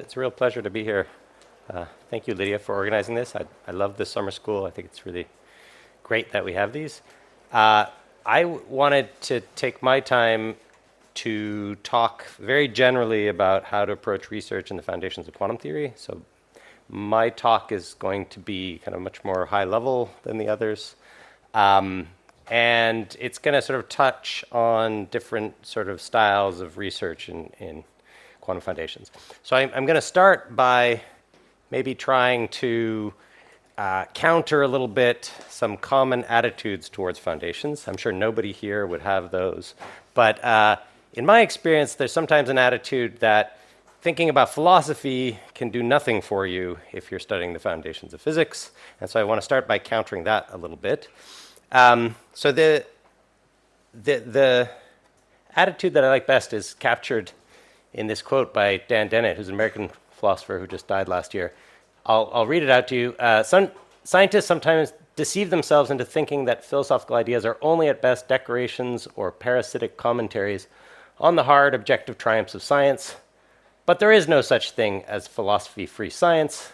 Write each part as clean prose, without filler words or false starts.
It's a real pleasure to be here. Thank you, Lydia, for organizing this. I love this summer school. I think it's really great that we have these. I wanted to take my time to talk very generally about how to approach research in the foundations of quantum theory. So my talk is going to be kind of much more high level than the others. And it's going to sort of touch on different sort of styles of research in quantum foundations. So I'm going to start by maybe trying to counter a little bit some common attitudes towards foundations. I'm sure nobody here would have those. But in my experience, there's sometimes an attitude that thinking about philosophy can do nothing for you if you're studying the foundations of physics. And so I want to start by countering that a little bit. So the attitude that I like best is captured in this quote by Dan Dennett, who's an American philosopher who just died last year. I'll read it out to you. Some scientists sometimes deceive themselves into thinking that philosophical ideas are only at best decorations or parasitic commentaries on the hard objective triumphs of science. But there is no such thing as philosophy-free science.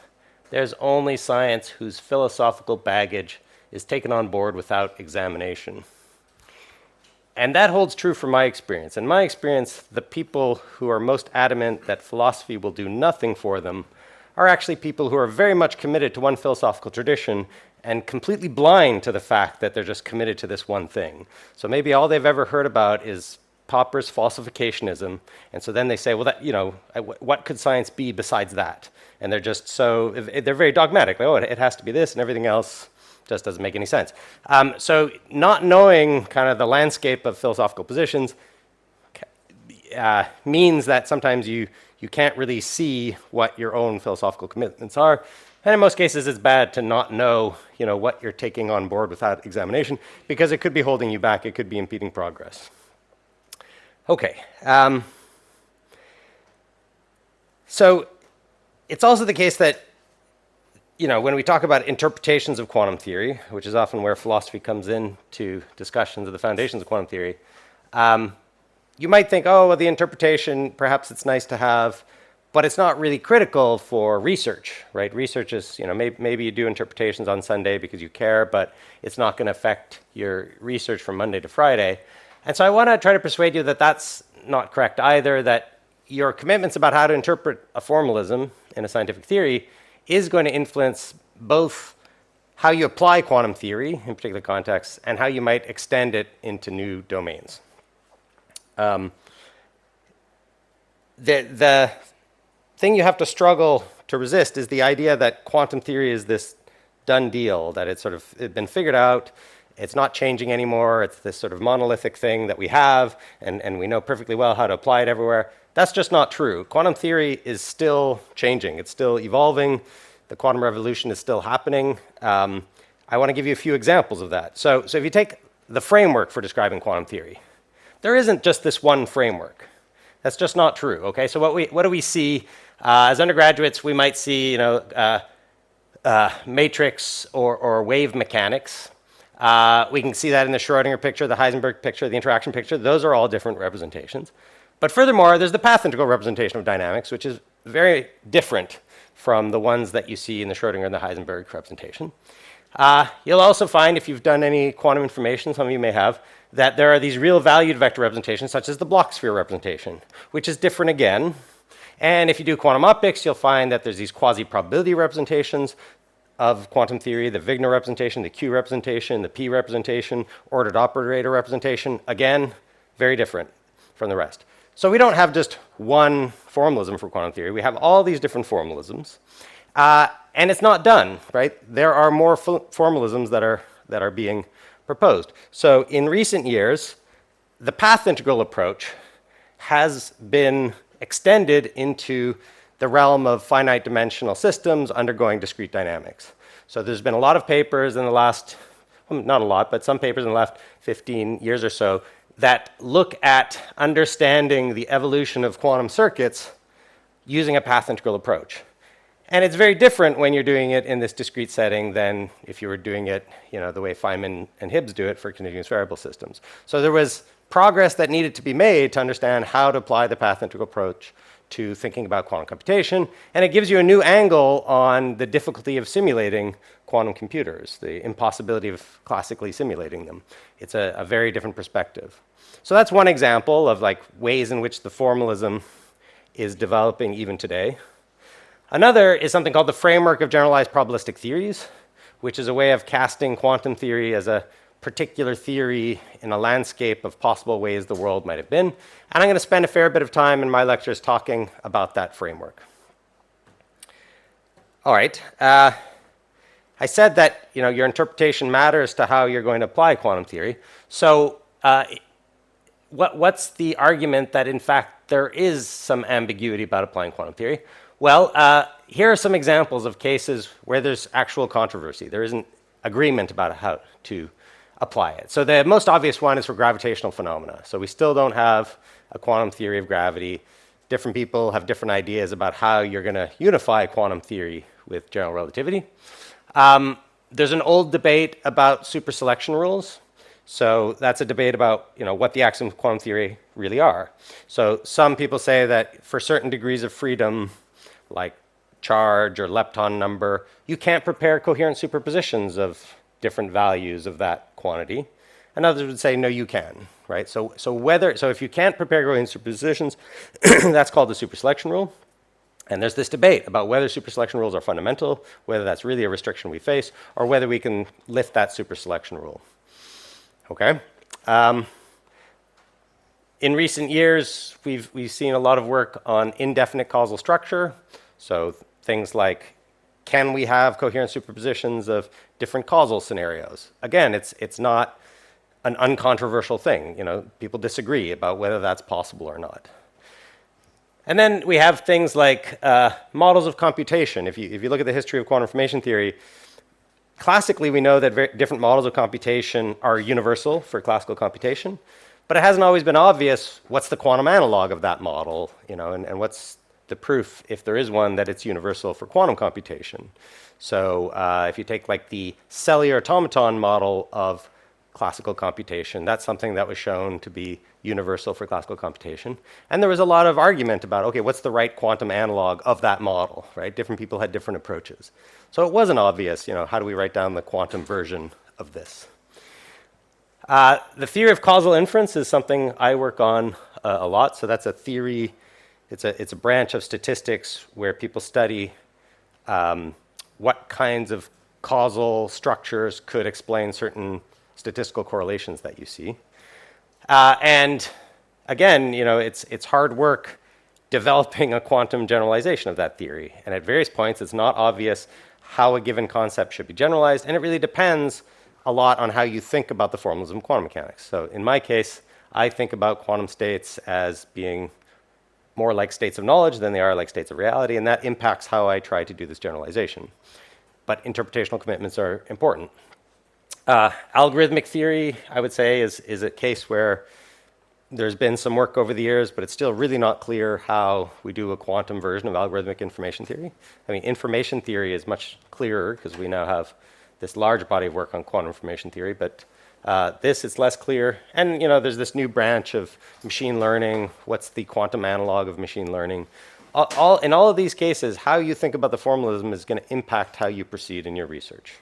There's only science whose philosophical baggage is taken on board without examination. And that holds true for my experience. In my experience, the people who are most adamant that philosophy will do nothing for them are actually people who are very much committed to one philosophical tradition and completely blind to the fact that they're just committed to this one thing. So maybe all they've ever heard about is Popper's falsificationism, and so then they say, well, that, what could science be besides that? And they're just they're very dogmatic. Like, oh, it has to be this, and everything else just doesn't make any sense. So not knowing kind of the landscape of philosophical positions means that sometimes you can't really see what your own philosophical commitments are. And in most cases, it's bad to not know, what you're taking on board without examination, because it could be holding you back. It could be impeding progress. Okay. So it's also the case that when we talk about interpretations of quantum theory, which is often where philosophy comes into discussions of the foundations of quantum theory, you might think, oh, well, the interpretation, perhaps it's nice to have, but it's not really critical for research, right? Research is, maybe you do interpretations on Sunday because you care, but it's not going to affect your research from Monday to Friday. And so I want to try to persuade you that that's not correct either, that your commitments about how to interpret a formalism in a scientific theory is going to influence both how you apply quantum theory in particular contexts and how you might extend it into new domains. The thing you have to struggle to resist is the idea that quantum theory is this done deal, that it's been figured out, it's not changing anymore, it's this sort of monolithic thing that we have, and we know perfectly well how to apply it everywhere. That's just not true. Quantum theory is still changing. It's still evolving. The quantum revolution is still happening. I want to give you a few examples of that. So if you take the framework for describing quantum theory, there isn't just this one framework. That's just not true. Okay. So what do we see as undergraduates? We might see matrix or wave mechanics. We can see that in the Schrödinger picture, the Heisenberg picture, the interaction picture. Those are all different representations. But furthermore, there's the path integral representation of dynamics, which is very different from the ones that you see in the Schrödinger and the Heisenberg representation. You'll also find, if you've done any quantum information, some of you may have, that there are these real valued vector representations, such as the Bloch sphere representation, which is different again. And if you do quantum optics, you'll find that there's these quasi-probability representations of quantum theory, the Wigner representation, the Q representation, the P representation, ordered operator representation. Again, very different from the rest. So we don't have just one formalism for quantum theory. We have all these different formalisms. And it's not done, right? There are more formalisms that are being proposed. So in recent years, the path integral approach has been extended into the realm of finite dimensional systems undergoing discrete dynamics. So there's been a lot of papers in the last, well, not a lot, but some papers in the last 15 years or so that look at understanding the evolution of quantum circuits using a path integral approach. And it's very different when you're doing it in this discrete setting than if you were doing it, the way Feynman and Hibbs do it for continuous variable systems. So there was progress that needed to be made to understand how to apply the path integral approach to thinking about quantum computation, and it gives you a new angle on the difficulty of simulating quantum computers, the impossibility of classically simulating them. It's a very different perspective. So that's one example of like ways in which the formalism is developing even today. Another is something called the framework of generalized probabilistic theories, which is a way of casting quantum theory as a particular theory in a landscape of possible ways the world might have been. And I'm going to spend a fair bit of time in my lectures talking about that framework. All right. I said that your interpretation matters to how you're going to apply quantum theory. So what's the argument that, in fact, there is some ambiguity about applying quantum theory? Well, here are some examples of cases where there's actual controversy. There isn't agreement about how to apply it. So the most obvious one is for gravitational phenomena. So we still don't have a quantum theory of gravity. Different people have different ideas about how you're going to unify quantum theory with general relativity. There's an old debate about superselection rules. So that's a debate about what the axioms of quantum theory really are. So some people say that for certain degrees of freedom, like charge or lepton number, you can't prepare coherent superpositions of different values of that quantity. And others would say, no, you can, right? So if you can't prepare coherent superpositions, that's called the superselection rule. And there's this debate about whether superselection rules are fundamental, whether that's really a restriction we face, or whether we can lift that superselection rule. Okay? In recent years, we've seen a lot of work on indefinite causal structure. So things like, can we have coherent superpositions of different causal scenarios? Again, it's not an uncontroversial thing. People disagree about whether that's possible or not. And then we have things like models of computation. If you look at the history of quantum information theory, classically we know that different models of computation are universal for classical computation, but it hasn't always been obvious what's the quantum analog of that model, and what's the proof, if there is one, that it's universal for quantum computation. So if you take like the cellular automaton model of classical computation, that's something that was shown to be universal for classical computation. And there was a lot of argument about, okay, what's the right quantum analog of that model, right? Different people had different approaches. So it wasn't obvious, how do we write down the quantum version of this? The theory of causal inference is something I work on a lot. So that's a theory. It's a branch of statistics where people study what kinds of causal structures could explain certain statistical correlations that you see. And again, it's hard work developing a quantum generalization of that theory. And at various points, it's not obvious how a given concept should be generalized. And it really depends a lot on how you think about the formalism of quantum mechanics. So in my case, I think about quantum states as being more like states of knowledge than they are like states of reality, and that impacts how I try to do this generalization. But interpretational commitments are important. Algorithmic theory, I would say, is a case where there's been some work over the years, but it's still really not clear how we do a quantum version of algorithmic information theory. I mean, information theory is much clearer because we now have this large body of work on quantum information theory, but it's less clear. And there's this new branch of machine learning. What's the quantum analog of machine learning? In all of these cases, how you think about the formalism is going to impact how you proceed in your research.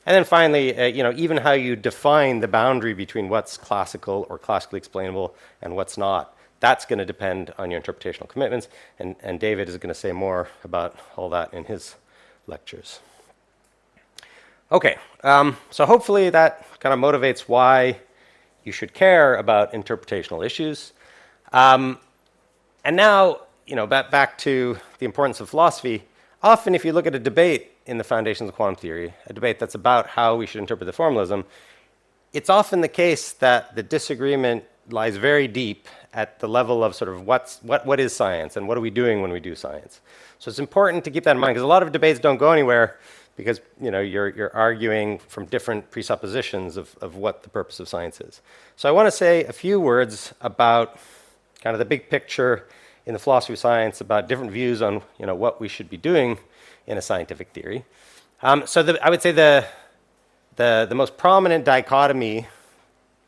And then finally, even how you define the boundary between what's classical or classically explainable and what's not, that's going to depend on your interpretational commitments. And David is going to say more about all that in his lectures. Okay, so hopefully that kind of motivates why you should care about interpretational issues. And now, back to the importance of philosophy. Often if you look at a debate in the foundations of quantum theory, a debate that's about how we should interpret the formalism, it's often the case that the disagreement lies very deep at the level of sort of what is science and what are we doing when we do science. So it's important to keep that in mind because a lot of debates don't go anywhere because you're arguing from different presuppositions of what the purpose of science is. So I want to say a few words about kind of the big picture in the philosophy of science about different views on what we should be doing in a scientific theory. I would say the most prominent dichotomy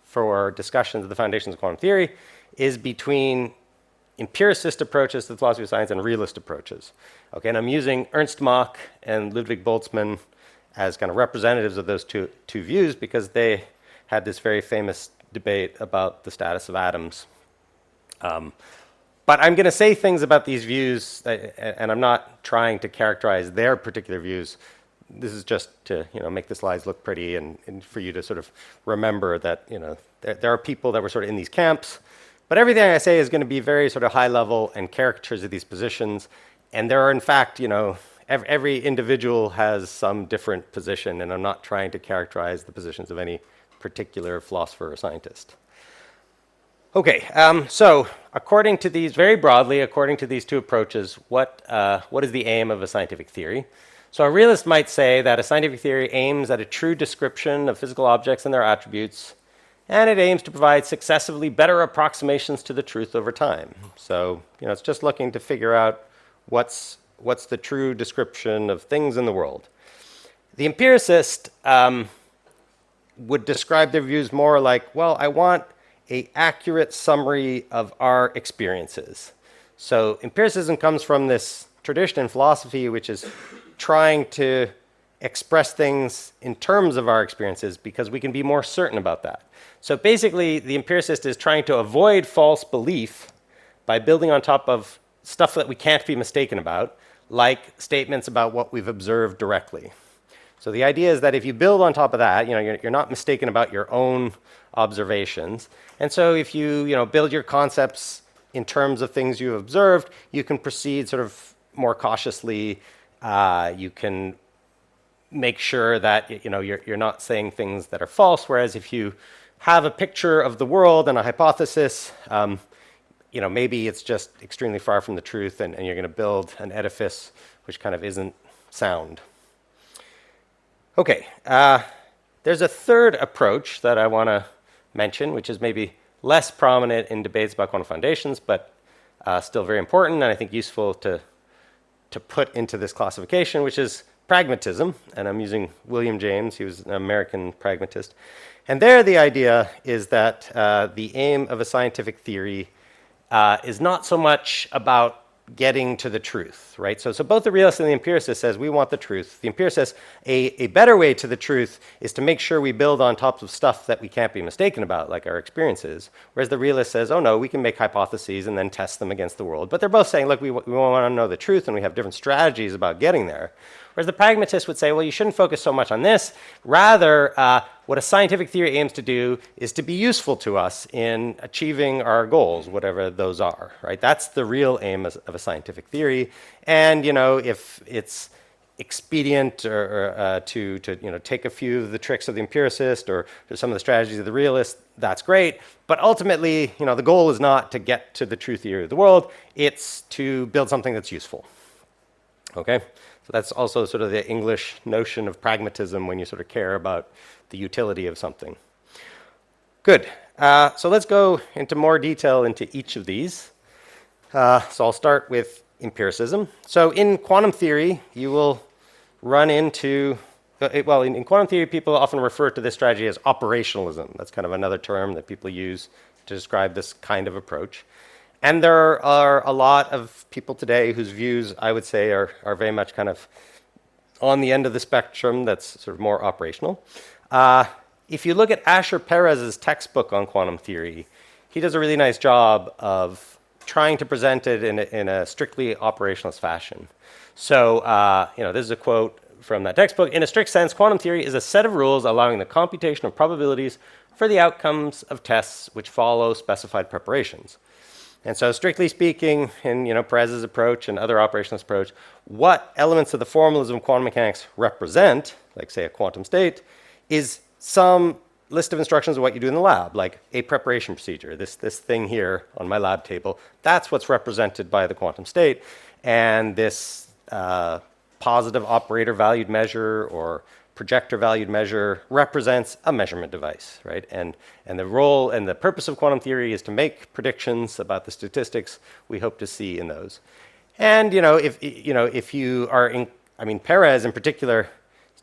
for discussions of the foundations of quantum theory is between empiricist approaches to the philosophy of science and realist approaches. Okay, and I'm using Ernst Mach and Ludwig Boltzmann as kind of representatives of those two views because they had this very famous debate about the status of atoms. But I'm going to say things about these views, and I'm not trying to characterize their particular views. This is just to make the slides look pretty and for you to sort of remember that there are people that were sort of in these camps. But everything I say is going to be very sort of high level and caricatures of these positions. And there are, in fact, every individual has some different position, and I'm not trying to characterize the positions of any particular philosopher or scientist. Okay, so according to these, very broadly, according to these two approaches, what is the aim of a scientific theory? So a realist might say that a scientific theory aims at a true description of physical objects and their attributes, and it aims to provide successively better approximations to the truth over time. So, it's just looking to figure out what's the true description of things in the world. The empiricist would describe their views more like, well, I want an accurate summary of our experiences. So empiricism comes from this tradition in philosophy which is trying to express things in terms of our experiences because we can be more certain about that. So basically, the empiricist is trying to avoid false belief by building on top of stuff that we can't be mistaken about, like statements about what we've observed directly. So the idea is that if you build on top of that, you're not mistaken about your own observations. And so if you build your concepts in terms of things you've observed, you can proceed sort of more cautiously. You can make sure that you're not saying things that are false. Whereas if you have a picture of the world and a hypothesis, maybe it's just extremely far from the truth, and you're going to build an edifice which kind of isn't sound. Okay, there's a third approach that I want to mention, which is maybe less prominent in debates about quantum foundations, but still very important and I think useful to put into this classification, which is pragmatism. And I'm using William James. He was an American pragmatist. And there the idea is that the aim of a scientific theory is not so much about getting to the truth, right? So both the realist and the empiricist says we want the truth. The empiricist says a better way to the truth is to make sure we build on top of stuff that we can't be mistaken about, like our experiences. Whereas the realist says, oh no, we can make hypotheses and then test them against the world. But they're both saying, look, we want to know the truth, and we have different strategies about getting there. Whereas the pragmatist would say, well, you shouldn't focus so much on this. Rather, what a scientific theory aims to do is to be useful to us in achieving our goals, whatever those are, right? That's the real aim of a scientific theory. And, if it's expedient or to take a few of the tricks of the empiricist or some of the strategies of the realist, that's great. But ultimately, the goal is not to get to the true theory of the world. It's to build something that's useful. Okay? So that's also sort of the English notion of pragmatism when you sort of care about the utility of something. Good. So let's go into more detail into each of these. So I'll start with empiricism. So in quantum theory, you will run into, in quantum theory, people often refer to this strategy as operationalism. That's kind of another term that people use to describe this kind of approach. And there are a lot of people today whose views, I would say, are very much kind of on the end of the spectrum that's sort of more operational. If you look at Asher Perez's textbook on quantum theory, he does a really nice job of trying to present it in a strictly operationalist fashion. So, this is a quote from that textbook. In a strict sense, quantum theory is a set of rules allowing the computation of probabilities for the outcomes of tests which follow specified preparations. And so strictly speaking, in Perez's approach and other operationalist approach, what elements of the formalism of quantum mechanics represent, like say a quantum state, is some list of instructions of what you do in the lab, like a preparation procedure, this thing here on my lab table. That's what's represented by the quantum state. And this positive operator valued measure or projector valued measure represents a measurement device, right? And the role and the purpose of quantum theory is to make predictions about the statistics we hope to see in those. And if you are Perez in particular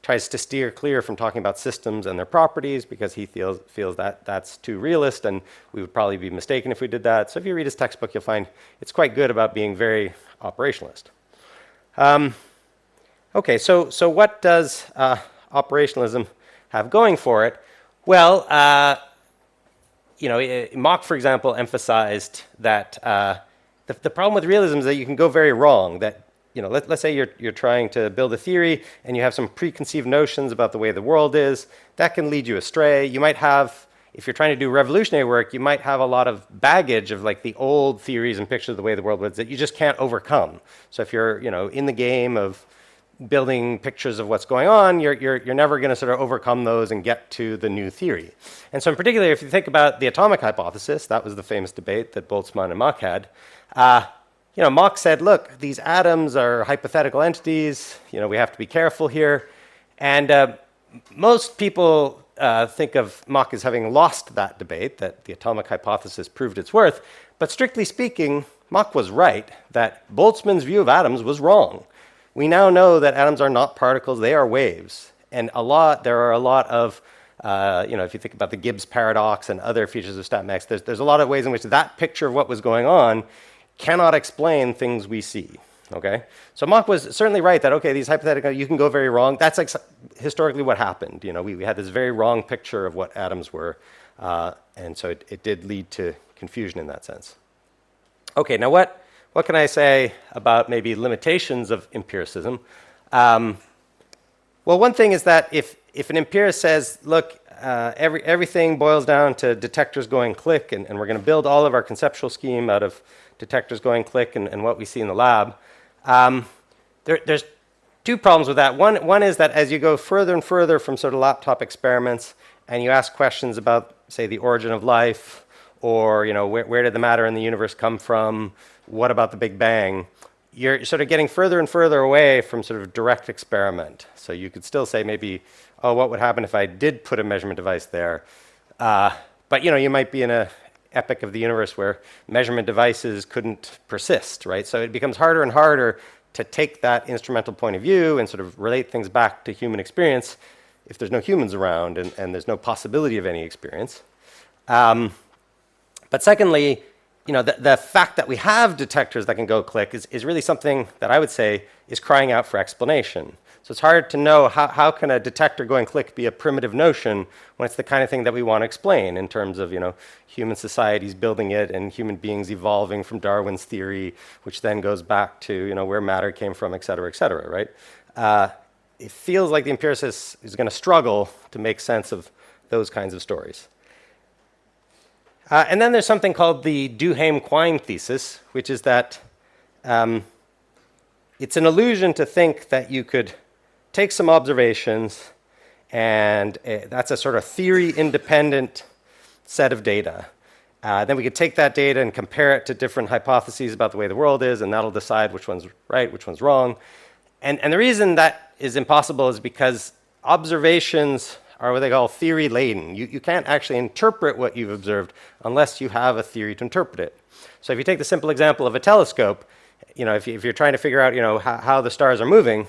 tries to steer clear from talking about systems and their properties because he feels that that's too realist, and we would probably be mistaken if we did that. So if you read his textbook, you'll find it's quite good about being very operationalist. Okay, so what does operationalism have going for it? Well, Mach, for example, emphasized that the problem with realism is that you can go very wrong. That let's say you're trying to build a theory and you have some preconceived notions about the way the world is. That can lead you astray. You might have, if you're trying to do revolutionary work, you might have a lot of baggage of like the old theories and pictures of the way the world was that you just can't overcome. So if you're in the game of building pictures of what's going on, you're never going to sort of overcome those and get to the new theory. And so in particular, if you think about the atomic hypothesis, that was the famous debate that Boltzmann and Mach had. Mach said, look, these atoms are hypothetical entities. We have to be careful here. And most people think of Mach as having lost that debate, that the atomic hypothesis proved its worth. But strictly speaking, Mach was right, that Boltzmann's view of atoms was wrong. We now know that atoms are not particles, they are waves. And there are a lot of, if you think about the Gibbs paradox and other features of stat mechs, there's a lot of ways in which that picture of what was going on cannot explain things we see, okay? So Mach was certainly right that, okay, these hypothetical, you can go very wrong. That's like historically what happened. We had this very wrong picture of what atoms were, and so it did lead to confusion in that sense. Okay, now what can I say about maybe limitations of empiricism? Well, one thing is that if an empiricist says, look, everything boils down to detectors going click, and we're going to build all of our conceptual scheme out of detectors going click and what we see in the lab, there's two problems with that. One is that as you go further and further from sort of laptop experiments and you ask questions about, say, the origin of life, or where did the matter in the universe come from, what about the Big Bang, you're sort of getting further and further away from sort of direct experiment. So you could still say maybe, oh, what would happen if I did put a measurement device there? But you might be in a epoch of the universe where measurement devices couldn't persist, right? So it becomes harder and harder to take that instrumental point of view and sort of relate things back to human experience if there's no humans around and there's no possibility of any experience. But secondly, the fact that we have detectors that can go click is really something that I would say is crying out for explanation. So it's hard to know how can a detector going click be a primitive notion when it's the kind of thing that we want to explain in terms of human societies building it and human beings evolving from Darwin's theory, which then goes back to where matter came from, et cetera, right? It feels like the empiricist is going to struggle to make sense of those kinds of stories. And then there's something called the Duhem-Quine thesis, which is that it's an illusion to think that you could take some observations and that's a sort of theory-independent set of data. Then we could take that data and compare it to different hypotheses about the way the world is, and that'll decide which one's right, which one's wrong. And the reason that is impossible is because observations are what they call theory-laden. You can't actually interpret what you've observed unless you have a theory to interpret it. So if you take the simple example of a telescope, if you're trying to figure out how the stars are moving,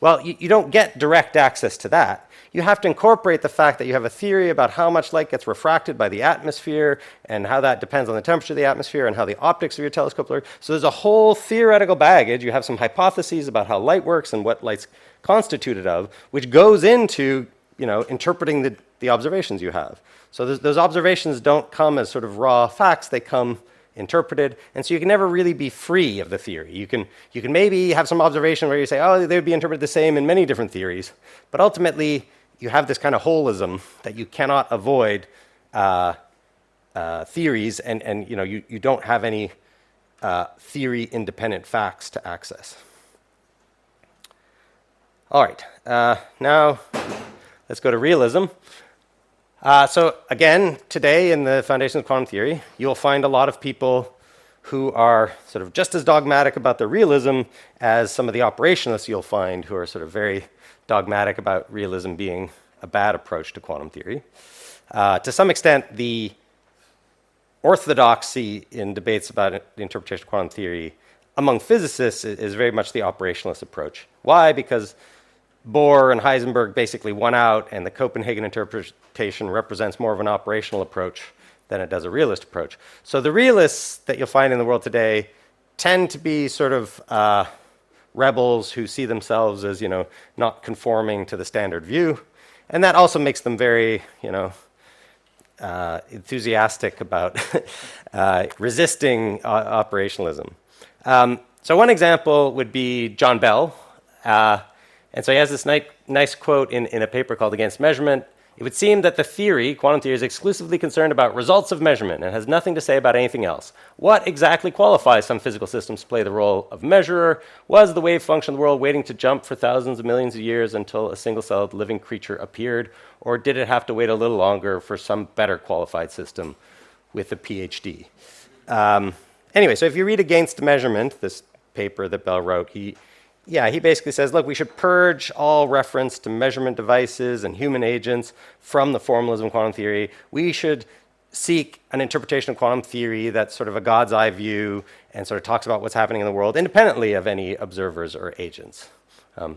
well, you don't get direct access to that. You have to incorporate the fact that you have a theory about how much light gets refracted by the atmosphere and how that depends on the temperature of the atmosphere and how the optics of your telescope work. So there's a whole theoretical baggage. You have some hypotheses about how light works and what light's constituted of, which goes into interpreting the observations you have. So those observations don't come as sort of raw facts, they come interpreted, and so you can never really be free of the theory. You can maybe have some observation where you say, oh, they would be interpreted the same in many different theories, but ultimately you have this kind of holism that you cannot avoid theories, and you don't have any theory-independent facts to access. All right, now let's go to realism. So again, today in the Foundations of Quantum Theory, you'll find a lot of people who are sort of just as dogmatic about the realism as some of the operationalists you'll find who are sort of very dogmatic about realism being a bad approach to quantum theory. To some extent, the orthodoxy in debates about the interpretation of quantum theory among physicists is very much the operationalist approach. Why? Because Bohr and Heisenberg basically won out, and the Copenhagen interpretation represents more of an operational approach than it does a realist approach. So the realists that you'll find in the world today tend to be sort of rebels who see themselves as, not conforming to the standard view. And that also makes them very, enthusiastic about resisting operationalism. So one example would be John Bell. And so he has this nice quote in a paper called Against Measurement. It would seem that the theory, quantum theory, is exclusively concerned about results of measurement and has nothing to say about anything else. What exactly qualifies some physical systems to play the role of measurer? Was the wave function of the world waiting to jump for thousands of millions of years until a single-celled living creature appeared? Or did it have to wait a little longer for some better qualified system with a PhD? Anyway, so if you read Against Measurement, this paper that Bell wrote, he basically says, look, we should purge all reference to measurement devices and human agents from the formalism of quantum theory. We should seek an interpretation of quantum theory that's sort of a God's eye view and sort of talks about what's happening in the world independently of any observers or agents.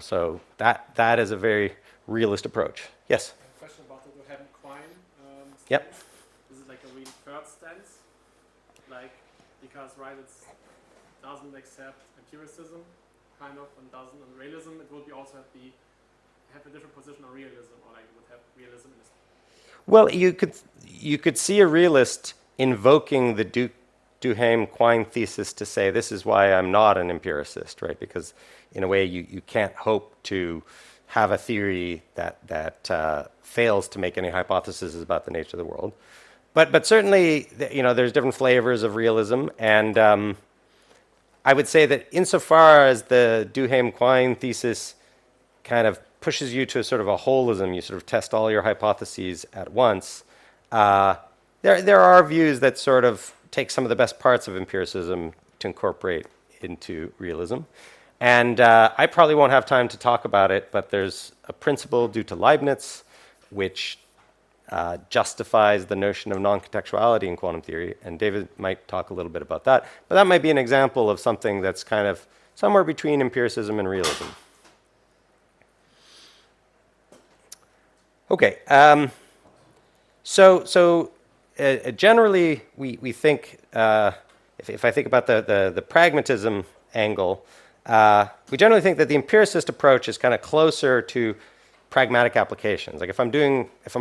So that is a very realist approach. Yes? A question about the Wilhelm-Quine. Yep. Is it like a really third stance? Because, right, it doesn't accept empiricism, kind of, and doesn't on realism. It would be also have a different position on realism, or like it would have realism in its. Well, you could see a realist invoking the Duhem-Quine thesis to say this is why I'm not an empiricist, right? Because in a way you can't hope to have a theory that fails to make any hypotheses about the nature of the world. But certainly, there's different flavors of realism, and I would say that insofar as the Duhem-Quine thesis kind of pushes you to sort of a holism, you sort of test all your hypotheses at once, there are views that sort of take some of the best parts of empiricism to incorporate into realism. And I probably won't have time to talk about it, but there's a principle due to Leibniz which justifies the notion of non-contextuality in quantum theory, and David might talk a little bit about that. But that might be an example of something that's kind of somewhere between empiricism and realism. Okay, so generally we think, if I think about the pragmatism angle, we generally think that the empiricist approach is kind of closer to pragmatic applications. Like if I'm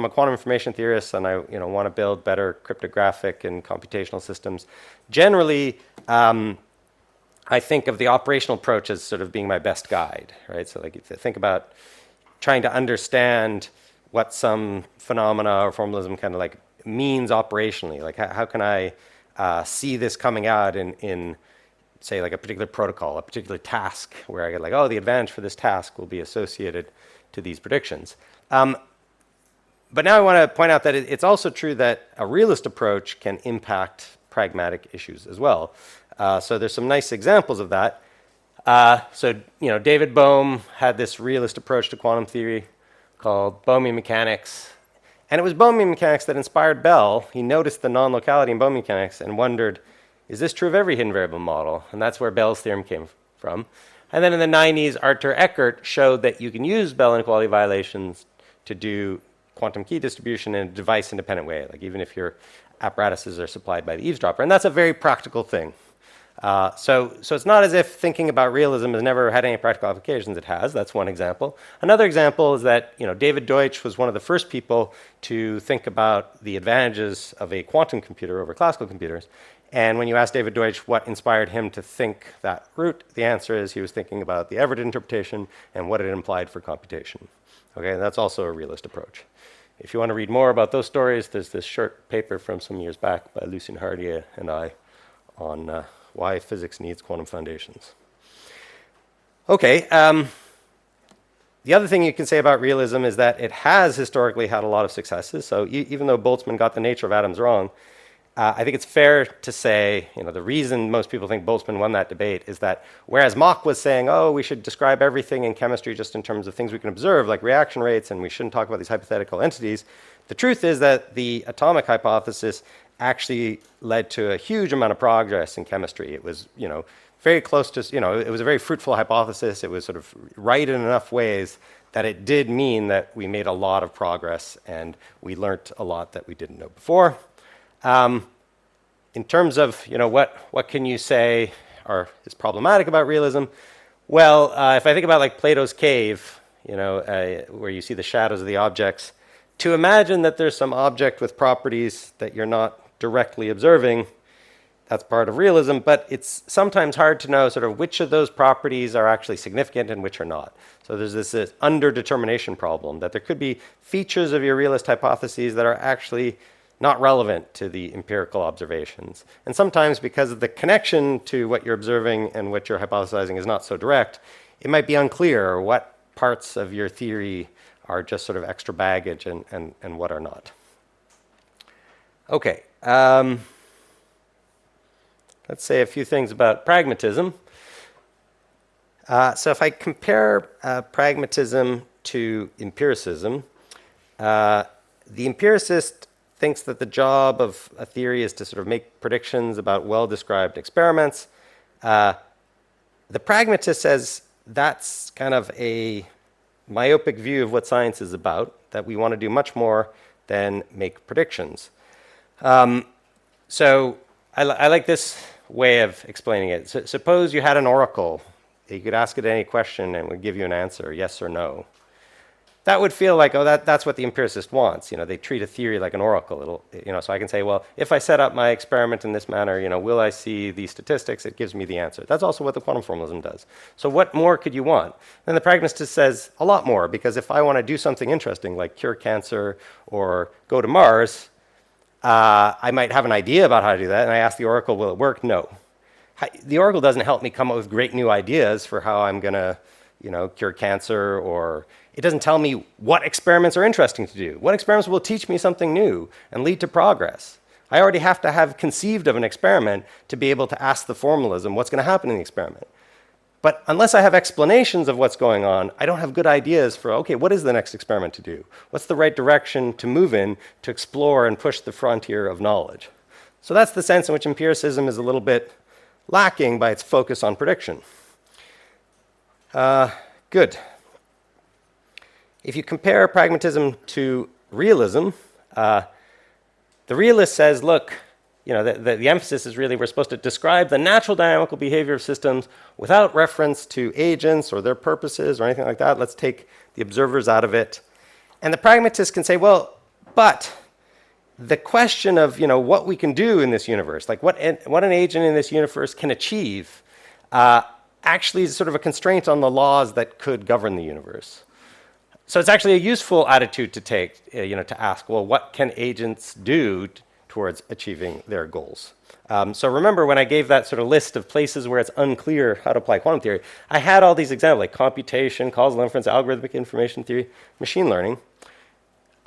a quantum information theorist and I want to build better cryptographic and computational systems, generally I think of the operational approach as sort of being my best guide, right? So like if you think about trying to understand what some phenomena or formalism kind of like means operationally, like how can I see this coming out in say like a particular protocol, a particular task where I get like, oh, the advantage for this task will be associated to these predictions. But now I want to point out that it's also true that a realist approach can impact pragmatic issues as well. So there's some nice examples of that. So David Bohm had this realist approach to quantum theory called Bohmian mechanics. And it was Bohmian mechanics that inspired Bell. He noticed the non-locality in Bohmian mechanics and wondered, is this true of every hidden variable model? And that's where Bell's theorem came from. And then in the 90s, Arthur Eckert showed that you can use Bell inequality violations to do quantum key distribution in a device-independent way, like even if your apparatuses are supplied by the eavesdropper. And that's a very practical thing. So it's not as if thinking about realism has never had any practical applications. It has. That's one example. Another example is that David Deutsch was one of the first people to think about the advantages of a quantum computer over classical computers. And when you ask David Deutsch what inspired him to think that route, the answer is he was thinking about the Everett interpretation and what it implied for computation. Okay, and that's also a realist approach. If you want to read more about those stories, there's this short paper from some years back by Lucien Hardier and I on why physics needs quantum foundations. Okay, the other thing you can say about realism is that it has historically had a lot of successes. So even though Boltzmann got the nature of atoms wrong, I think it's fair to say, the reason most people think Boltzmann won that debate is that whereas Mach was saying, oh, we should describe everything in chemistry just in terms of things we can observe, like reaction rates, and we shouldn't talk about these hypothetical entities, the truth is that the atomic hypothesis actually led to a huge amount of progress in chemistry. It was, very close to, it was a very fruitful hypothesis. It was sort of right in enough ways that it did mean that we made a lot of progress and we learnt a lot that we didn't know before. In terms of, what can you say is problematic about realism? Well, if I think about like Plato's cave, where you see the shadows of the objects, to imagine that there's some object with properties that you're not directly observing, that's part of realism, but it's sometimes hard to know sort of which of those properties are actually significant and which are not. So there's this underdetermination problem, that there could be features of your realist hypotheses that are actually not relevant to the empirical observations. And sometimes because of the connection to what you're observing and what you're hypothesizing is not so direct, it might be unclear what parts of your theory are just sort of extra baggage and what are not. Okay. Let's say a few things about pragmatism. So if I compare pragmatism to empiricism, the empiricist thinks that the job of a theory is to sort of make predictions about well-described experiments. The pragmatist says that's kind of a myopic view of what science is about, that we want to do much more than make predictions. So I like this way of explaining it. So suppose you had an oracle. You could ask it any question and it would give you an answer, yes or no. That would feel like, that's what the empiricist wants. They treat a theory like an oracle. So I can say, well, if I set up my experiment in this manner, will I see these statistics? It gives me the answer. That's also what the quantum formalism does. So what more could you want? Then the pragmatist says a lot more, because if I want to do something interesting, like cure cancer or go to Mars, I might have an idea about how to do that, and I ask the oracle, will it work? No. The oracle doesn't help me come up with great new ideas for how I'm going to, cure cancer, or it doesn't tell me what experiments are interesting to do. What experiments will teach me something new and lead to progress? I already have to have conceived of an experiment to be able to ask the formalism what's going to happen in the experiment. But unless I have explanations of what's going on, I don't have good ideas for, okay, what is the next experiment to do? What's the right direction to move in to explore and push the frontier of knowledge? So that's the sense in which empiricism is a little bit lacking by its focus on prediction. Good. If you compare pragmatism to realism, the realist says, look, the emphasis is really we're supposed to describe the natural dynamical behavior of systems without reference to agents or their purposes or anything like that. Let's take the observers out of it. And the pragmatist can say, well, but the question of what we can do in this universe, like what an agent in this universe can achieve, actually is sort of a constraint on the laws that could govern the universe. So it's actually a useful attitude to take, to ask, well, what can agents do towards achieving their goals? So remember when I gave that sort of list of places where it's unclear how to apply quantum theory, I had all these examples like computation, causal inference, algorithmic information theory, machine learning.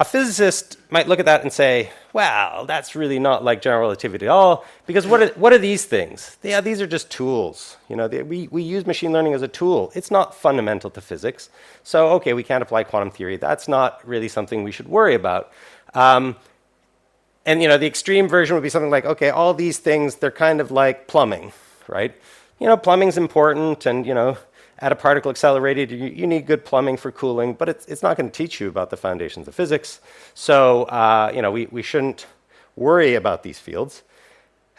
A physicist might look at that and say, well, that's really not like general relativity at all, because what are these things? Yeah, these are just tools. We use machine learning as a tool. It's not fundamental to physics. So, okay, we can't apply quantum theory. That's not really something we should worry about. And the extreme version would be something like, okay, all these things, they're kind of like plumbing, right? Plumbing's important, and at a particle accelerator, you need good plumbing for cooling, but it's not going to teach you about the foundations of physics. So, we shouldn't worry about these fields.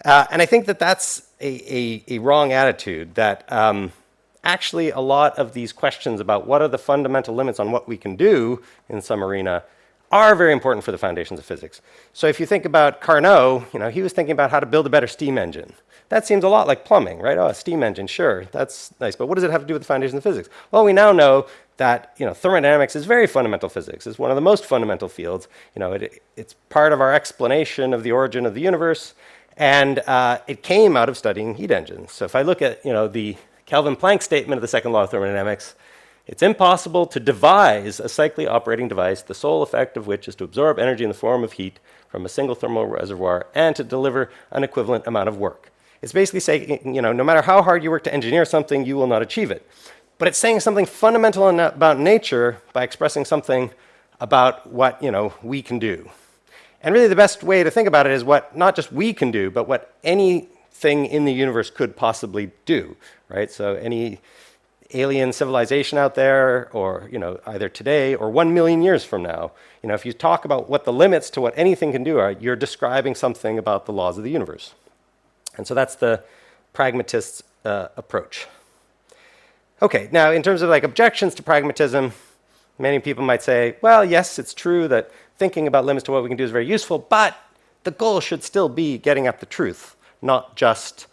And I think that that's a wrong attitude, that actually a lot of these questions about what are the fundamental limits on what we can do in some arena are very important for the foundations of physics. So if you think about Carnot, he was thinking about how to build a better steam engine. That seems a lot like plumbing, right? Oh, a steam engine, sure, that's nice. But what does it have to do with the foundations of physics? Well, we now know that thermodynamics is very fundamental physics. It's one of the most fundamental fields. It's part of our explanation of the origin of the universe, and it came out of studying heat engines. So if I look at the Kelvin-Planck statement of the second law of thermodynamics, it's impossible to devise a cyclically operating device, the sole effect of which is to absorb energy in the form of heat from a single thermal reservoir and to deliver an equivalent amount of work. It's basically saying, no matter how hard you work to engineer something, you will not achieve it. But it's saying something fundamental about nature by expressing something about what, we can do. And really the best way to think about it is what not just we can do, but what any thing in the universe could possibly do, right? So any alien civilization out there, or either today or 1 million years from now, if you talk about what the limits to what anything can do are, you're describing something about the laws of the universe. And so that's the pragmatist's approach. Okay, now in terms of like objections to pragmatism, many people might say, well, yes, it's true that thinking about limits to what we can do is very useful, but the goal should still be getting at the truth, not just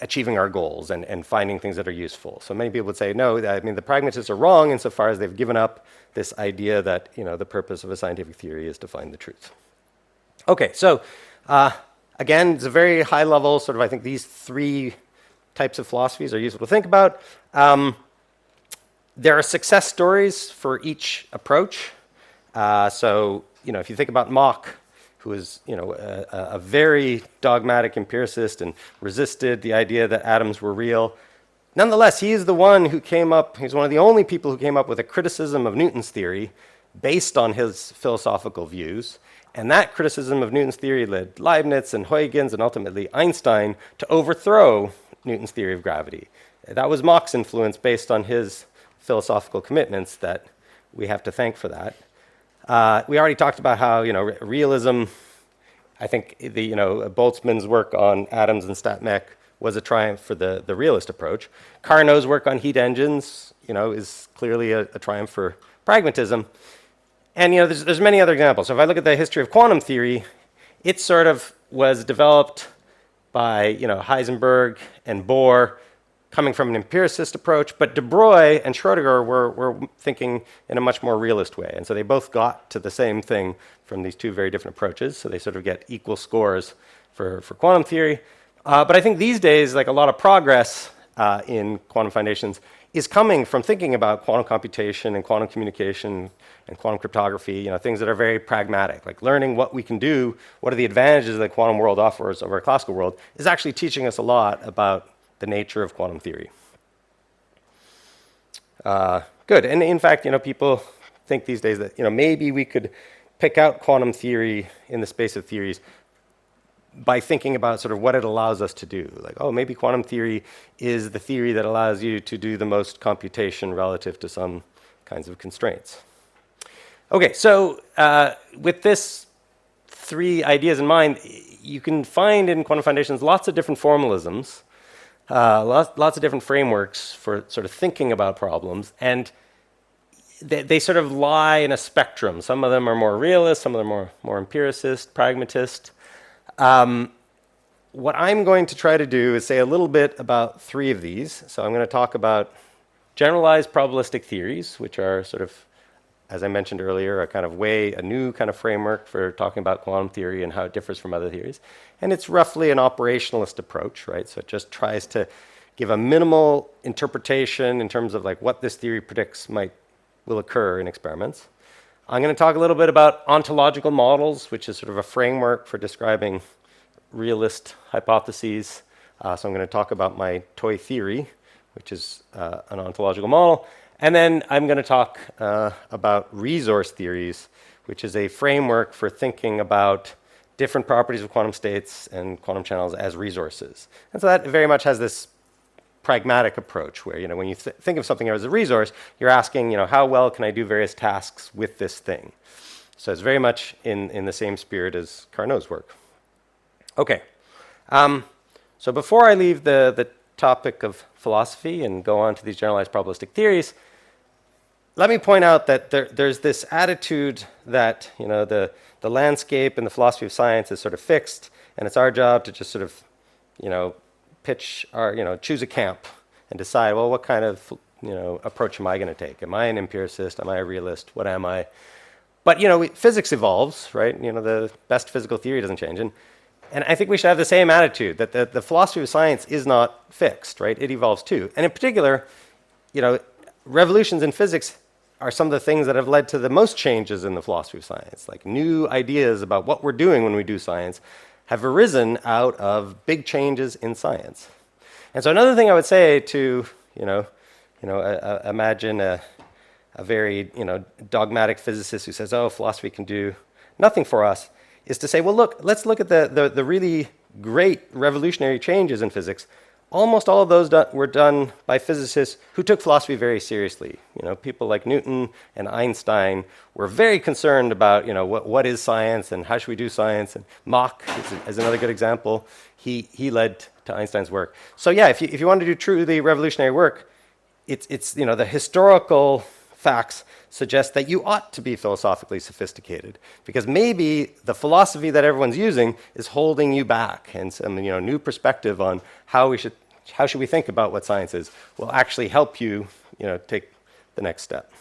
achieving our goals and finding things that are useful. So many people would say, no, I mean, the pragmatists are wrong insofar as they've given up this idea that the purpose of a scientific theory is to find the truth. Okay, so again, it's a very high level sort of, I think these three types of philosophies are useful to think about. There are success stories for each approach. So, if you think about Mach, who is, a very dogmatic empiricist and resisted the idea that atoms were real. Nonetheless, he is the one who he's one of the only people who came up with a criticism of Newton's theory based on his philosophical views. And that criticism of Newton's theory led Leibniz and Huygens and ultimately Einstein to overthrow Newton's theory of gravity. That was Mach's influence based on his philosophical commitments that we have to thank for that. We already talked about how, realism, I think Boltzmann's work on atoms and StatMech was a triumph for the realist approach. Carnot's work on heat engines, is clearly a triumph for pragmatism. And, there's many other examples. So if I look at the history of quantum theory, it sort of was developed by, Heisenberg and Bohr, coming from an empiricist approach, but de Broglie and Schrödinger were thinking in a much more realist way. And so they both got to the same thing from these two very different approaches. So they sort of get equal scores for quantum theory. But I think these days, like a lot of progress in quantum foundations is coming from thinking about quantum computation and quantum communication and quantum cryptography, things that are very pragmatic, like learning what we can do, what are the advantages the quantum world offers over a classical world, is actually teaching us a lot about the nature of quantum theory. Good, and in fact, people think these days that maybe we could pick out quantum theory in the space of theories by thinking about sort of what it allows us to do. Like, oh, maybe quantum theory is the theory that allows you to do the most computation relative to some kinds of constraints. Okay, so with this three ideas in mind, you can find in quantum foundations lots of different formalisms. Lots of different frameworks for sort of thinking about problems, and they sort of lie in a spectrum. Some of them are more realist, some of them are more empiricist, pragmatist. What I'm going to try to do is say a little bit about three of these. So I'm going to talk about generalized probabilistic theories, which are sort of, as I mentioned earlier, a new kind of framework for talking about quantum theory and how it differs from other theories. And it's roughly an operationalist approach, right? So it just tries to give a minimal interpretation in terms of like what this theory predicts will occur in experiments. I'm going to talk a little bit about ontological models, which is sort of a framework for describing realist hypotheses. So I'm going to talk about my toy theory, which is an ontological model. And then I'm going to talk about resource theories, which is a framework for thinking about different properties of quantum states and quantum channels as resources. And so that very much has this pragmatic approach where, when you think of something as a resource, you're asking, how well can I do various tasks with this thing? So it's very much in the same spirit as Carnot's work. Okay. So before I leave the topic of philosophy and go on to these generalized probabilistic theories, let me point out that there's this attitude that the landscape and the philosophy of science is sort of fixed, and it's our job to just sort of pitch our choose a camp and decide, well, what kind of approach am I going to take? Am I an empiricist? Am I a realist? What am I? But physics evolves, right? The best physical theory doesn't change, and I think we should have the same attitude that the philosophy of science is not fixed, right? It evolves too, and in particular, revolutions in physics are some of the things that have led to the most changes in the philosophy of science. Like new ideas about what we're doing when we do science have arisen out of big changes in science. And so another thing I would say to, imagine a very, dogmatic physicist who says, oh, philosophy can do nothing for us, is to say, well, look, let's look at the really great revolutionary changes in physics, almost all of those were done by physicists who took philosophy very seriously. You know, people like Newton and Einstein were very concerned about, you know, what is science and how should we do science. And Mach is another good example. He led to Einstein's work. So yeah, if you want to do truly revolutionary work, it's you know, the historical facts suggest that you ought to be philosophically sophisticated, because maybe the philosophy that everyone's using is holding you back, and some, you know, new perspective on how should we think about what science is will actually help you, you know, take the next step.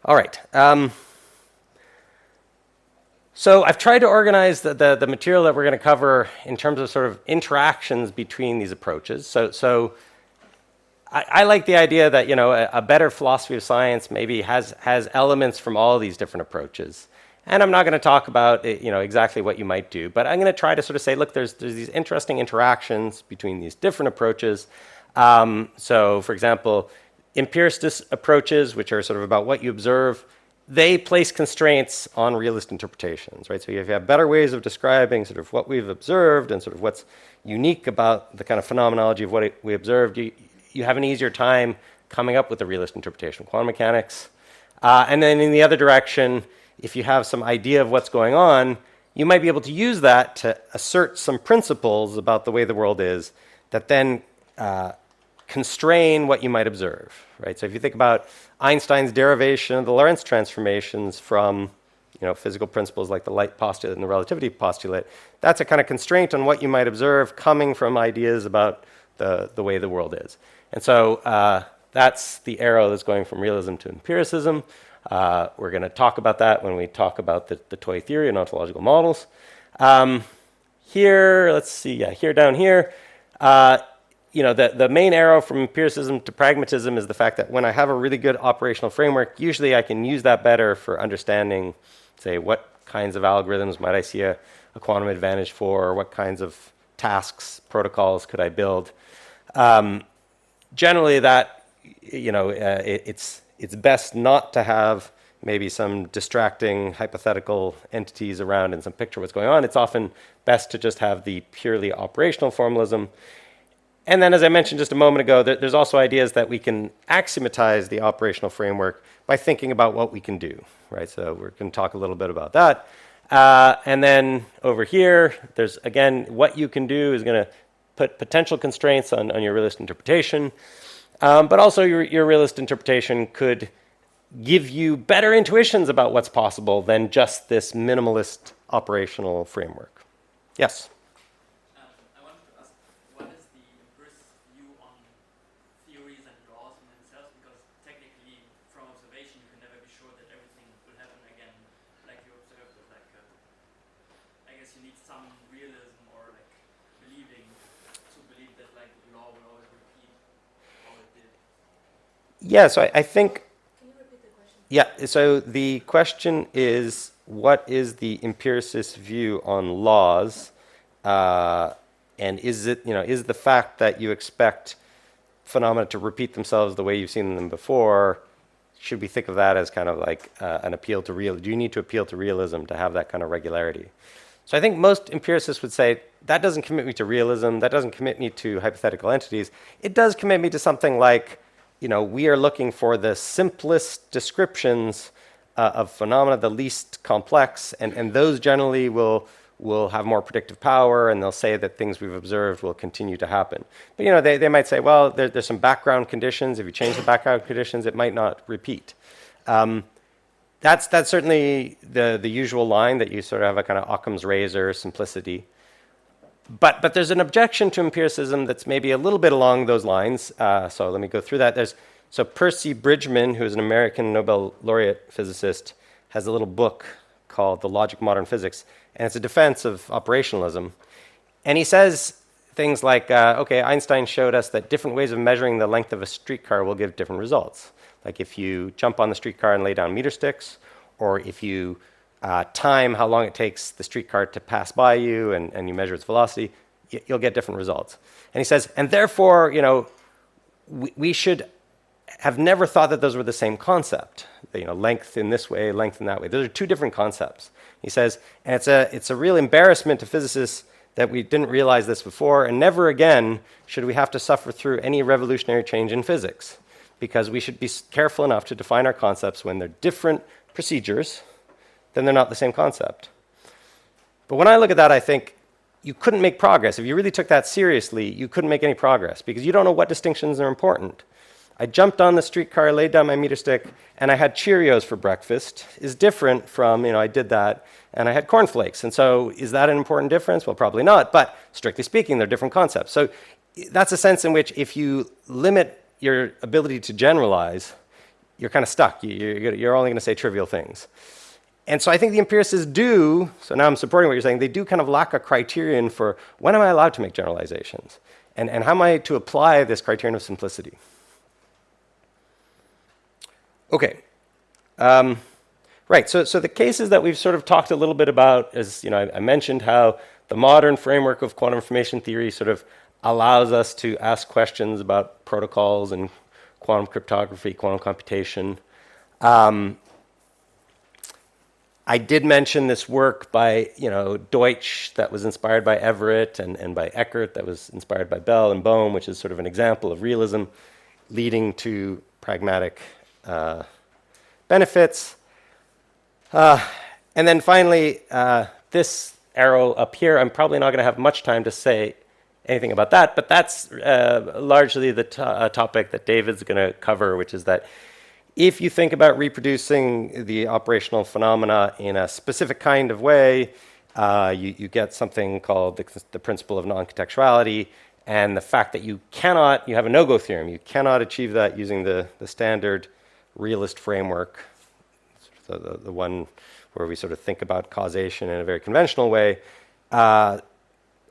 All right. So I've tried to organize the material that we're going to cover in terms of sort of interactions between these approaches. So I like the idea that, you know, a better philosophy of science maybe has elements from all these different approaches. And I'm not going to talk about, you know, exactly what you might do, but I'm going to try to sort of say, look, there's these interesting interactions between these different approaches. So, for example, empiricist approaches, which are sort of about what you observe, they place constraints on realist interpretations, right? So if you have better ways of describing sort of what we've observed and sort of what's unique about the kind of phenomenology of what we observed, you have an easier time coming up with a realist interpretation of quantum mechanics. And then in the other direction, if you have some idea of what's going on, you might be able to use that to assert some principles about the way the world is that then constrain what you might observe, right? So if you think about Einstein's derivation of the Lorentz transformations from, you know, physical principles like the light postulate and the relativity postulate, that's a kind of constraint on what you might observe coming from ideas about the way the world is. And so that's the arrow that's going from realism to empiricism. We're going to talk about that when we talk about the toy theory and ontological models. Here, let's see, yeah, here down here, you know, the main arrow from empiricism to pragmatism is the fact that when I have a really good operational framework, usually I can use that better for understanding, say, what kinds of algorithms might I see a quantum advantage for, or what kinds of tasks, protocols could I build. Generally, that, you know, it's best not to have maybe some distracting hypothetical entities around and some picture of what's going on. It's often best to just have the purely operational formalism. And then, as I mentioned just a moment ago, there's also ideas that we can axiomatize the operational framework by thinking about what we can do, right? So we're going to talk a little bit about that. And then over here, there's, again, what you can do is going to put potential constraints on your realist interpretation. But also your realist interpretation could give you better intuitions about what's possible than just this minimalist operational framework. Yes? I wanted to ask, what is the empiricist view on theories and laws in themselves? Because technically, from observation, you can never be sure that everything will happen again like you observed it. Like, I guess you need some realism or like believing to believe that like law will always repeat how it did. Yeah, so I think... Yeah, so the question is, what is the empiricist view on laws? And is it, you know, is the fact that you expect phenomena to repeat themselves the way you've seen them before, should we think of that as kind of like an appeal to realism? Do you need to appeal to realism to have that kind of regularity? So I think most empiricists would say, that doesn't commit me to realism, that doesn't commit me to hypothetical entities. It does commit me to something like, you know, we are looking for the simplest descriptions of phenomena, the least complex, and those generally will have more predictive power, and they'll say that things we've observed will continue to happen. But, you know, they might say, well, there's some background conditions. If you change the background conditions, it might not repeat. That's certainly the usual line, that you sort of have a kind of Occam's razor simplicity. But there's an objection to empiricism that's maybe a little bit along those lines. So let me go through that. So Percy Bridgman, who is an American Nobel laureate physicist, has a little book called The Logic of Modern Physics, and it's a defense of operationalism. And he says things like, okay, Einstein showed us that different ways of measuring the length of a streetcar will give different results. Like if you jump on the streetcar and lay down meter sticks, or if you time how long it takes the streetcar to pass by you and you measure its velocity, you'll get different results. And he says, and therefore, you know, we should have never thought that those were the same concept. You know, length in this way, length in that way. Those are two different concepts. He says, and it's a real embarrassment to physicists that we didn't realize this before, and never again should we have to suffer through any revolutionary change in physics, because we should be careful enough to define our concepts when they're different procedures, then they're not the same concept. But when I look at that, I think you couldn't make progress. If you really took that seriously, you couldn't make any progress, because you don't know what distinctions are important. I jumped on the streetcar, laid down my meter stick, and I had Cheerios for breakfast is different from, I did that, and I had cornflakes. And so is that an important difference? Well, probably not, but strictly speaking, they're different concepts. So that's a sense in which if you limit your ability to generalize, you're kind of stuck. You're only going to say trivial things. And so I think the empiricists do, so now I'm supporting what you're saying, they do kind of lack a criterion for when am I allowed to make generalizations? And how am I to apply this criterion of simplicity? Okay. Right, so the cases that we've sort of talked a little bit about is, I mentioned how the modern framework of quantum information theory sort of allows us to ask questions about protocols and quantum cryptography, quantum computation. I did mention this work by, Deutsch that was inspired by Everett and by Eckert that was inspired by Bell and Bohm, which is sort of an example of realism leading to pragmatic benefits. And then finally, this arrow up here, I'm probably not going to have much time to say anything about that, but that's largely the topic that David's going to cover, which is that if you think about reproducing the operational phenomena in a specific kind of way, you get something called the principle of non-contextuality, and the fact that you have a no-go theorem, you cannot achieve that using the standard realist framework, the one where we sort of think about causation in a very conventional way,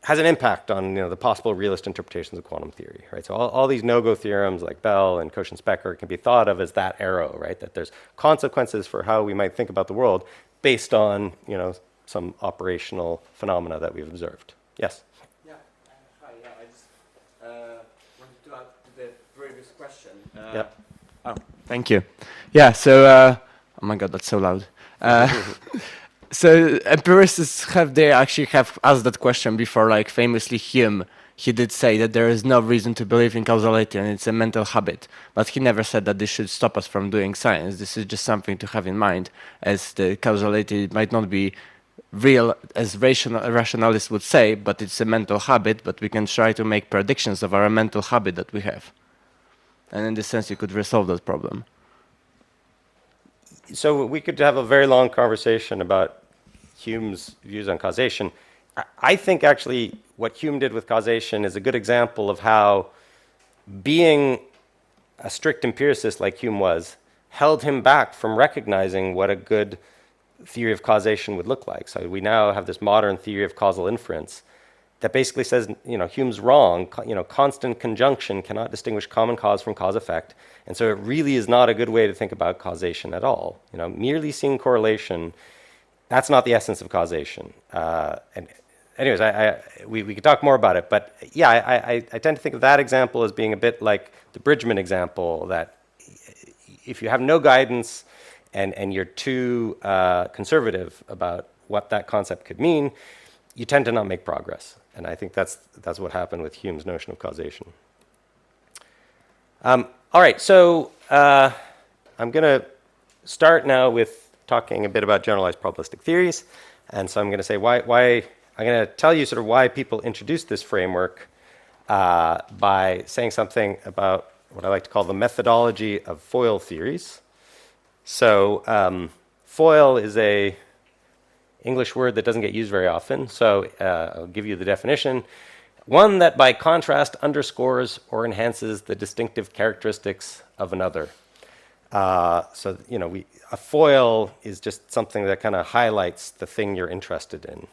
has an impact on the possible realist interpretations of quantum theory, right? So all these no-go theorems like Bell and Cauchy-Specker can be thought of as that arrow, right? That there's consequences for how we might think about the world based on some operational phenomena that we've observed. Yes? Yeah, hi, yeah, I just wanted to add to the previous question. Yep. Oh, thank you. Yeah, so, oh my God, that's so loud. So empiricists actually have asked that question before, like famously Hume. He did say that there is no reason to believe in causality and it's a mental habit, but he never said that this should stop us from doing science. This is just something to have in mind, as the causality might not be real as rationalists would say, but it's a mental habit, but we can try to make predictions of our mental habit that we have. And in this sense, you could resolve that problem. So we could have a very long conversation about Hume's views on causation. I think actually what Hume did with causation is a good example of how being a strict empiricist like Hume was held him back from recognizing what a good theory of causation would look like. So we now have this modern theory of causal inference that basically says, Hume's wrong. Constant conjunction cannot distinguish common cause from cause effect. And so it really is not a good way to think about causation at all. Merely seeing correlation, that's not the essence of causation. And anyways, we could talk more about it. But yeah, I tend to think of that example as being a bit like the Bridgman example, that if you have no guidance and you're too conservative about what that concept could mean, you tend to not make progress. And I think that's what happened with Hume's notion of causation. All right, so I'm going to start now with talking a bit about generalized probabilistic theories. And so I'm going to say why I'm going to tell you sort of why people introduced this framework by saying something about what I like to call the methodology of foil theories. So foil is a English word that doesn't get used very often, so I'll give you the definition. One that by contrast underscores or enhances the distinctive characteristics of another. So, a foil is just something that kind of highlights the thing you're interested in.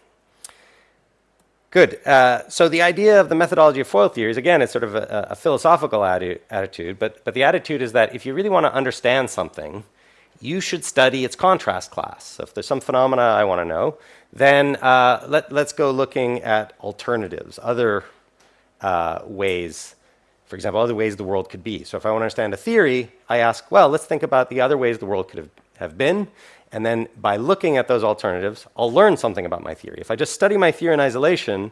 Good. So the idea of the methodology of foil theories, again, it's sort of a philosophical attitude, but the attitude is that if you really want to understand something, you should study its contrast class. So if there's some phenomena I want to know, then let's go looking at alternatives, other ways, for example, other ways the world could be. So if I want to understand a theory, I ask, well, let's think about the other ways the world could have been. And then by looking at those alternatives, I'll learn something about my theory. If I just study my theory in isolation,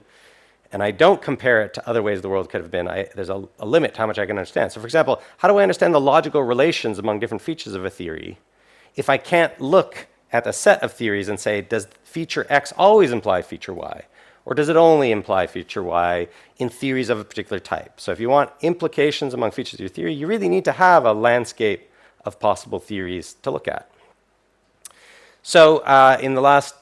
and I don't compare it to other ways the world could have been, there's a limit to how much I can understand. So for example, how do I understand the logical relations among different features of a theory if I can't look at a set of theories and say, does feature X always imply feature Y? Or does it only imply feature Y in theories of a particular type? So if you want implications among features of your theory, you really need to have a landscape of possible theories to look at. So in the last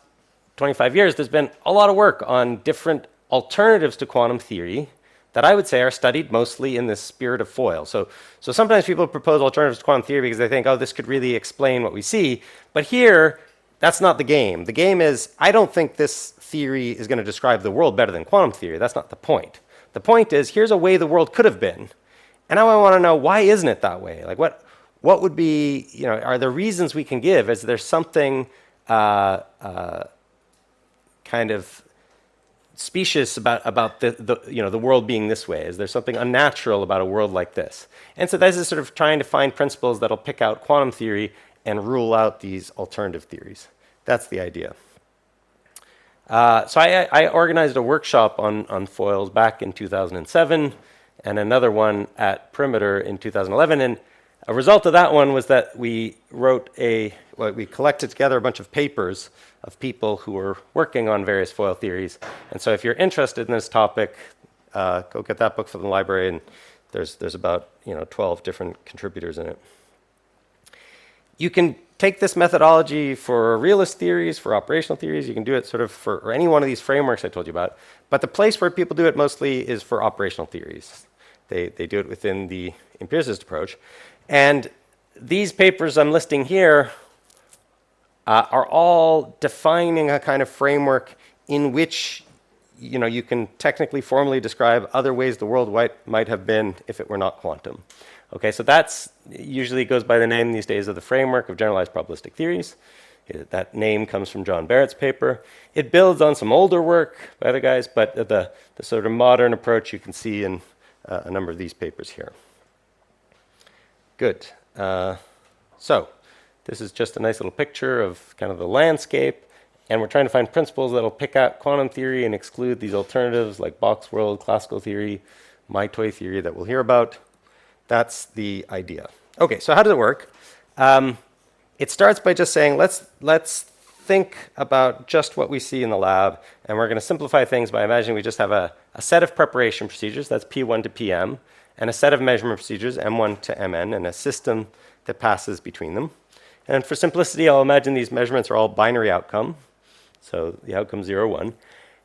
25 years, there's been a lot of work on different alternatives to quantum theory that I would say are studied mostly in the spirit of foil. So sometimes people propose alternatives to quantum theory because they think, oh, this could really explain what we see. But here, that's not the game. The game is, I don't think this theory is going to describe the world better than quantum theory. That's not the point. The point is, here's a way the world could have been. And now I want to know, why isn't it that way? Like, what would be, are there reasons we can give? Is there something kind of specious about the world being this way? Is there something unnatural about a world like this? And so this is sort of trying to find principles that'll pick out quantum theory and rule out these alternative theories. That's the idea. So I organized a workshop on foils back in 2007 and another one at Perimeter in 2011. And a result of that one was that we we collected together a bunch of papers of people who were working on various foil theories. And so if you're interested in this topic, go get that book from the library, and there's about 12 different contributors in it. You can take this methodology for realist theories, for operational theories. You can do it sort of for any one of these frameworks I told you about. But the place where people do it mostly is for operational theories. They do it within the empiricist approach. And these papers I'm listing here are all defining a kind of framework in which you can technically formally describe other ways the world might have been if it were not quantum. Okay, so that's usually goes by the name these days of the framework of generalized probabilistic theories. That name comes from John Barrett's paper. It builds on some older work by other guys, but the sort of modern approach you can see in a number of these papers here. Good. So this is just a nice little picture of kind of the landscape, and we're trying to find principles that'll pick out quantum theory and exclude these alternatives like box world, classical theory, my toy theory that we'll hear about. That's the idea. Okay, so how does it work? It starts by just saying, let's think about just what we see in the lab, and we're going to simplify things by imagining we just have a set of preparation procedures, that's P1 to PM, and a set of measurement procedures, M1 to MN, and a system that passes between them. And for simplicity, I'll imagine these measurements are all binary outcome, so the outcome 0, 1.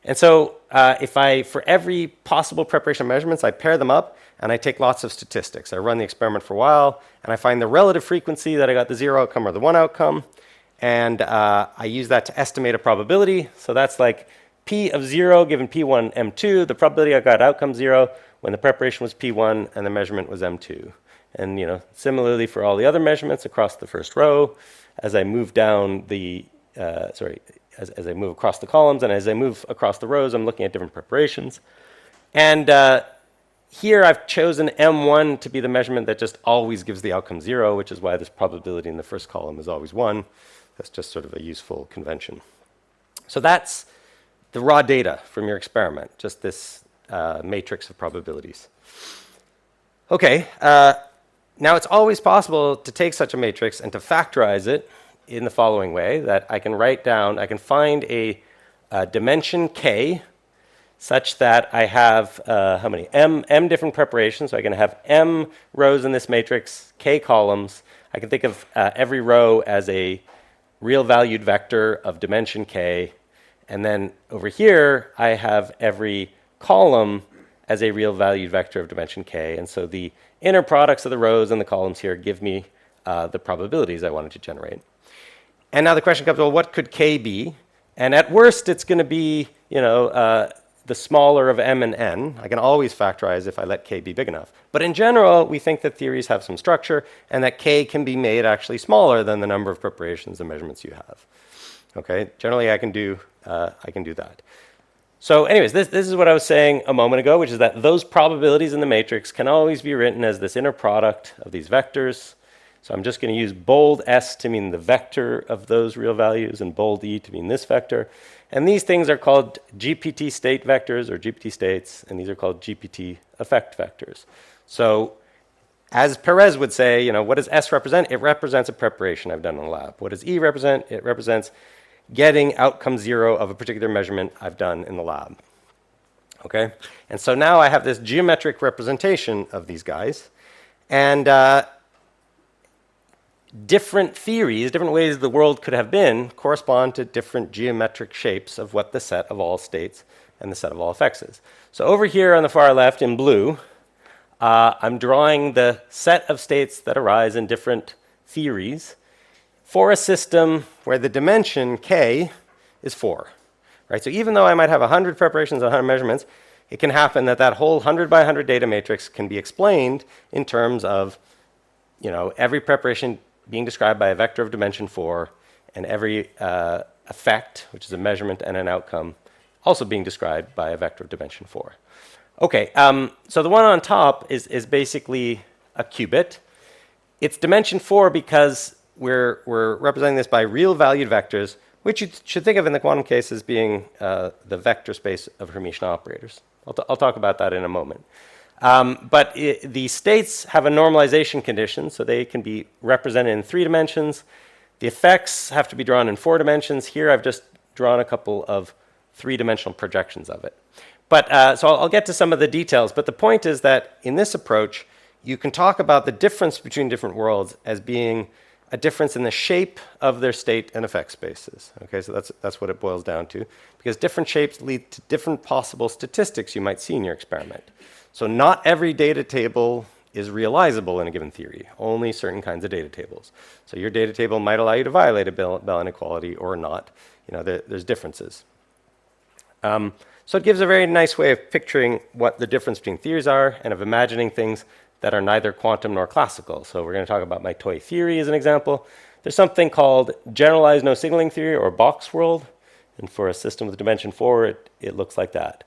And so for every possible preparation of measurements, I pair them up, and I take lots of statistics. I run the experiment for a while, and I find the relative frequency that I got the 0 outcome or the 1 outcome, and I use that to estimate a probability. So that's like P of 0 given P1 M2, the probability I got outcome 0 when the preparation was P1 and the measurement was M2. And similarly for all the other measurements across the first row, as I move down the, as I move across the columns and as I move across the rows, I'm looking at different preparations. And here I've chosen M1 to be the measurement that just always gives the outcome 0, which is why this probability in the first column is always 1. That's just sort of a useful convention. So that's the raw data from your experiment, just this matrix of probabilities. Okay, now it's always possible to take such a matrix and to factorize it in the following way, that I can find a dimension k such that I have, how many? M different preparations, so I can have M rows in this matrix, k columns. I can think of every row as a real valued vector of dimension k, and then over here I have every column as a real valued vector of dimension k, and so the inner products of the rows and the columns here give me the probabilities I wanted to generate. And now the question comes, well, what could k be? And at worst, it's going to be, the smaller of m and n. I can always factorize if I let k be big enough. But in general, we think that theories have some structure and that k can be made actually smaller than the number of preparations and measurements you have. Okay, generally I can do that. So anyways, this is what I was saying a moment ago, which is that those probabilities in the matrix can always be written as this inner product of these vectors. So I'm just going to use bold S to mean the vector of those real values and bold E to mean this vector. And these things are called GPT state vectors or GPT states, and these are called GPT effect vectors. So as Perez would say, you know, what does S represent? It represents a preparation I've done in the lab. What does E represent? It represents getting outcome 0 of a particular measurement I've done in the lab. Okay? And so now I have this geometric representation of these guys. And different theories, different ways the world could have been, correspond to different geometric shapes of what the set of all states and the set of all effects is. So over here on the far left in blue, I'm drawing the set of states that arise in different theories for a system where the dimension k is 4. Right? So even though I might have 100 preparations and 100 measurements, it can happen that that whole 100 by 100 data matrix can be explained in terms of, you know, every preparation being described by a vector of dimension 4, and every effect, which is a measurement and an outcome, also being described by a vector of dimension 4. Okay, so the one on top is basically a qubit. It's dimension 4 because we're representing this by real valued vectors, which you should think of in the quantum case as being the vector space of Hermitian operators. I'll talk about that in a moment. But the states have a normalization condition, so they can be represented in 3 dimensions. The effects have to be drawn in 4 dimensions. Here I've just drawn a couple of 3-dimensional projections of it. But so I'll get to some of the details, but the point is that in this approach, you can talk about the difference between different worlds as being a difference in the shape of their state and effect spaces. Okay, so that's what it boils down to, because different shapes lead to different possible statistics you might see in your experiment. So not every data table is realizable in a given theory, only certain kinds of data tables. So your data table might allow you to violate a Bell inequality or not. You know, there's differences. So it gives a very nice way of picturing what the difference between theories are and of imagining things that are neither quantum nor classical. So we're going to talk about my toy theory as an example. There's something called generalized no signaling theory or box world. And for a system with dimension 4, it looks like that.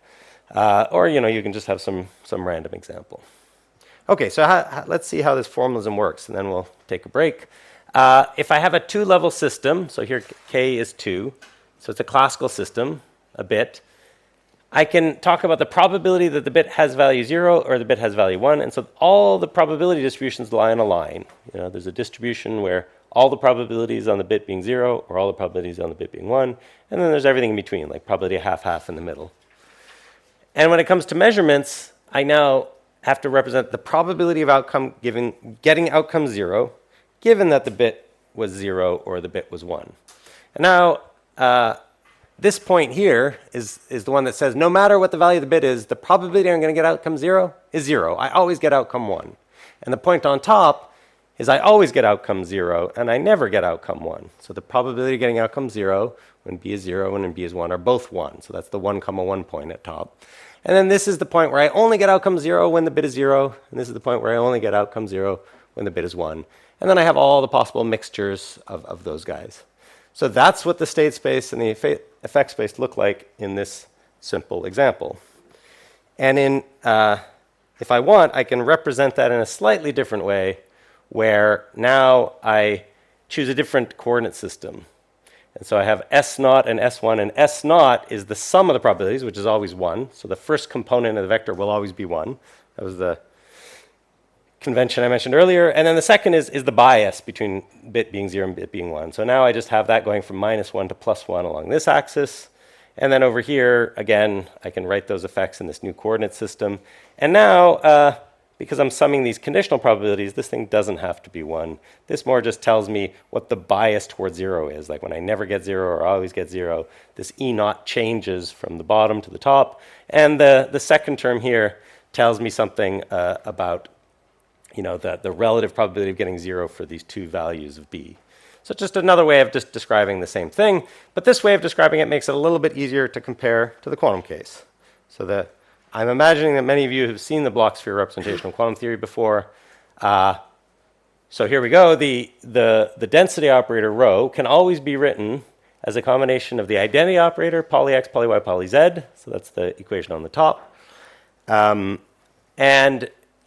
Or, you know, you can just have some random example. Okay, so let's see how this formalism works, and then we'll take a break. If I have a 2-level system, so here k is 2, so it's a classical system, a bit, I can talk about the probability that the bit has value 0 or the bit has value 1, and so all the probability distributions lie on a line. You know, there's a distribution where all the probabilities on the bit being 0 or all the probabilities on the bit being 1, and then there's everything in between, like probability half-half in the middle. And when it comes to measurements, I now have to represent the probability of outcome getting outcome 0, given that the bit was 0 or the bit was 1. And now, this point here is the one that says no matter what the value of the bit is, the probability I'm going to get outcome 0 is 0. I always get outcome 1. And the point on top is I always get outcome 0, and I never get outcome 1. So the probability of getting outcome 0 when b is 0 and when b is 1 are both 1. So that's the 1, 1 point at top. And then this is the point where I only get outcome 0 when the bit is 0, and this is the point where I only get outcome 0 when the bit is 1. And then I have all the possible mixtures of those guys. So that's what the state space and the effect space look like in this simple example. And if I want, I can represent that in a slightly different way, where now I choose a different coordinate system. And so I have S0 and S1, and S0 is the sum of the probabilities, which is always 1. So the first component of the vector will always be 1. That was the convention I mentioned earlier. And then the second is the bias between bit being 0 and bit being 1. So now I just have that going from -1 to +1 along this axis. And then over here, again, I can write those effects in this new coordinate system. And now, because I'm summing these conditional probabilities, this thing doesn't have to be 1. This more just tells me what the bias towards 0 is. Like when I never get 0 or always get 0, this E0 changes from the bottom to the top. And the second term here tells me something about, you know, the relative probability of getting 0 for these 2 values of b. So just another way of just describing the same thing. But this way of describing it makes it a little bit easier to compare to the quantum case. So that I'm imagining that many of you have seen the block sphere representation of quantum theory before. So here we go. The density operator rho can always be written as a combination of the identity operator, Pauli x, Pauli y, Pauli z. So that's the equation on the top. And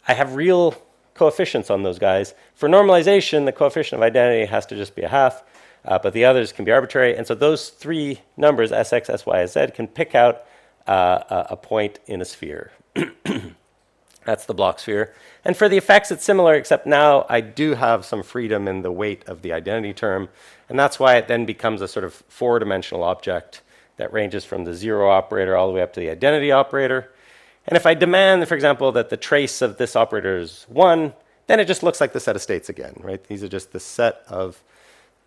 I have real coefficients on those guys. For normalization, the coefficient of identity has to just be a half, but the others can be arbitrary. And so those three numbers, Sx, Sy, Z, can pick out a point in a sphere. That's the block sphere. And for the effects, it's similar, except now I do have some freedom in the weight of the identity term. And that's why it then becomes a sort of four-dimensional object that ranges from the zero operator all the way up to the identity operator. And if I demand, for example, that the trace of this operator is 1, then it just looks like the set of states again, right? These are just the set of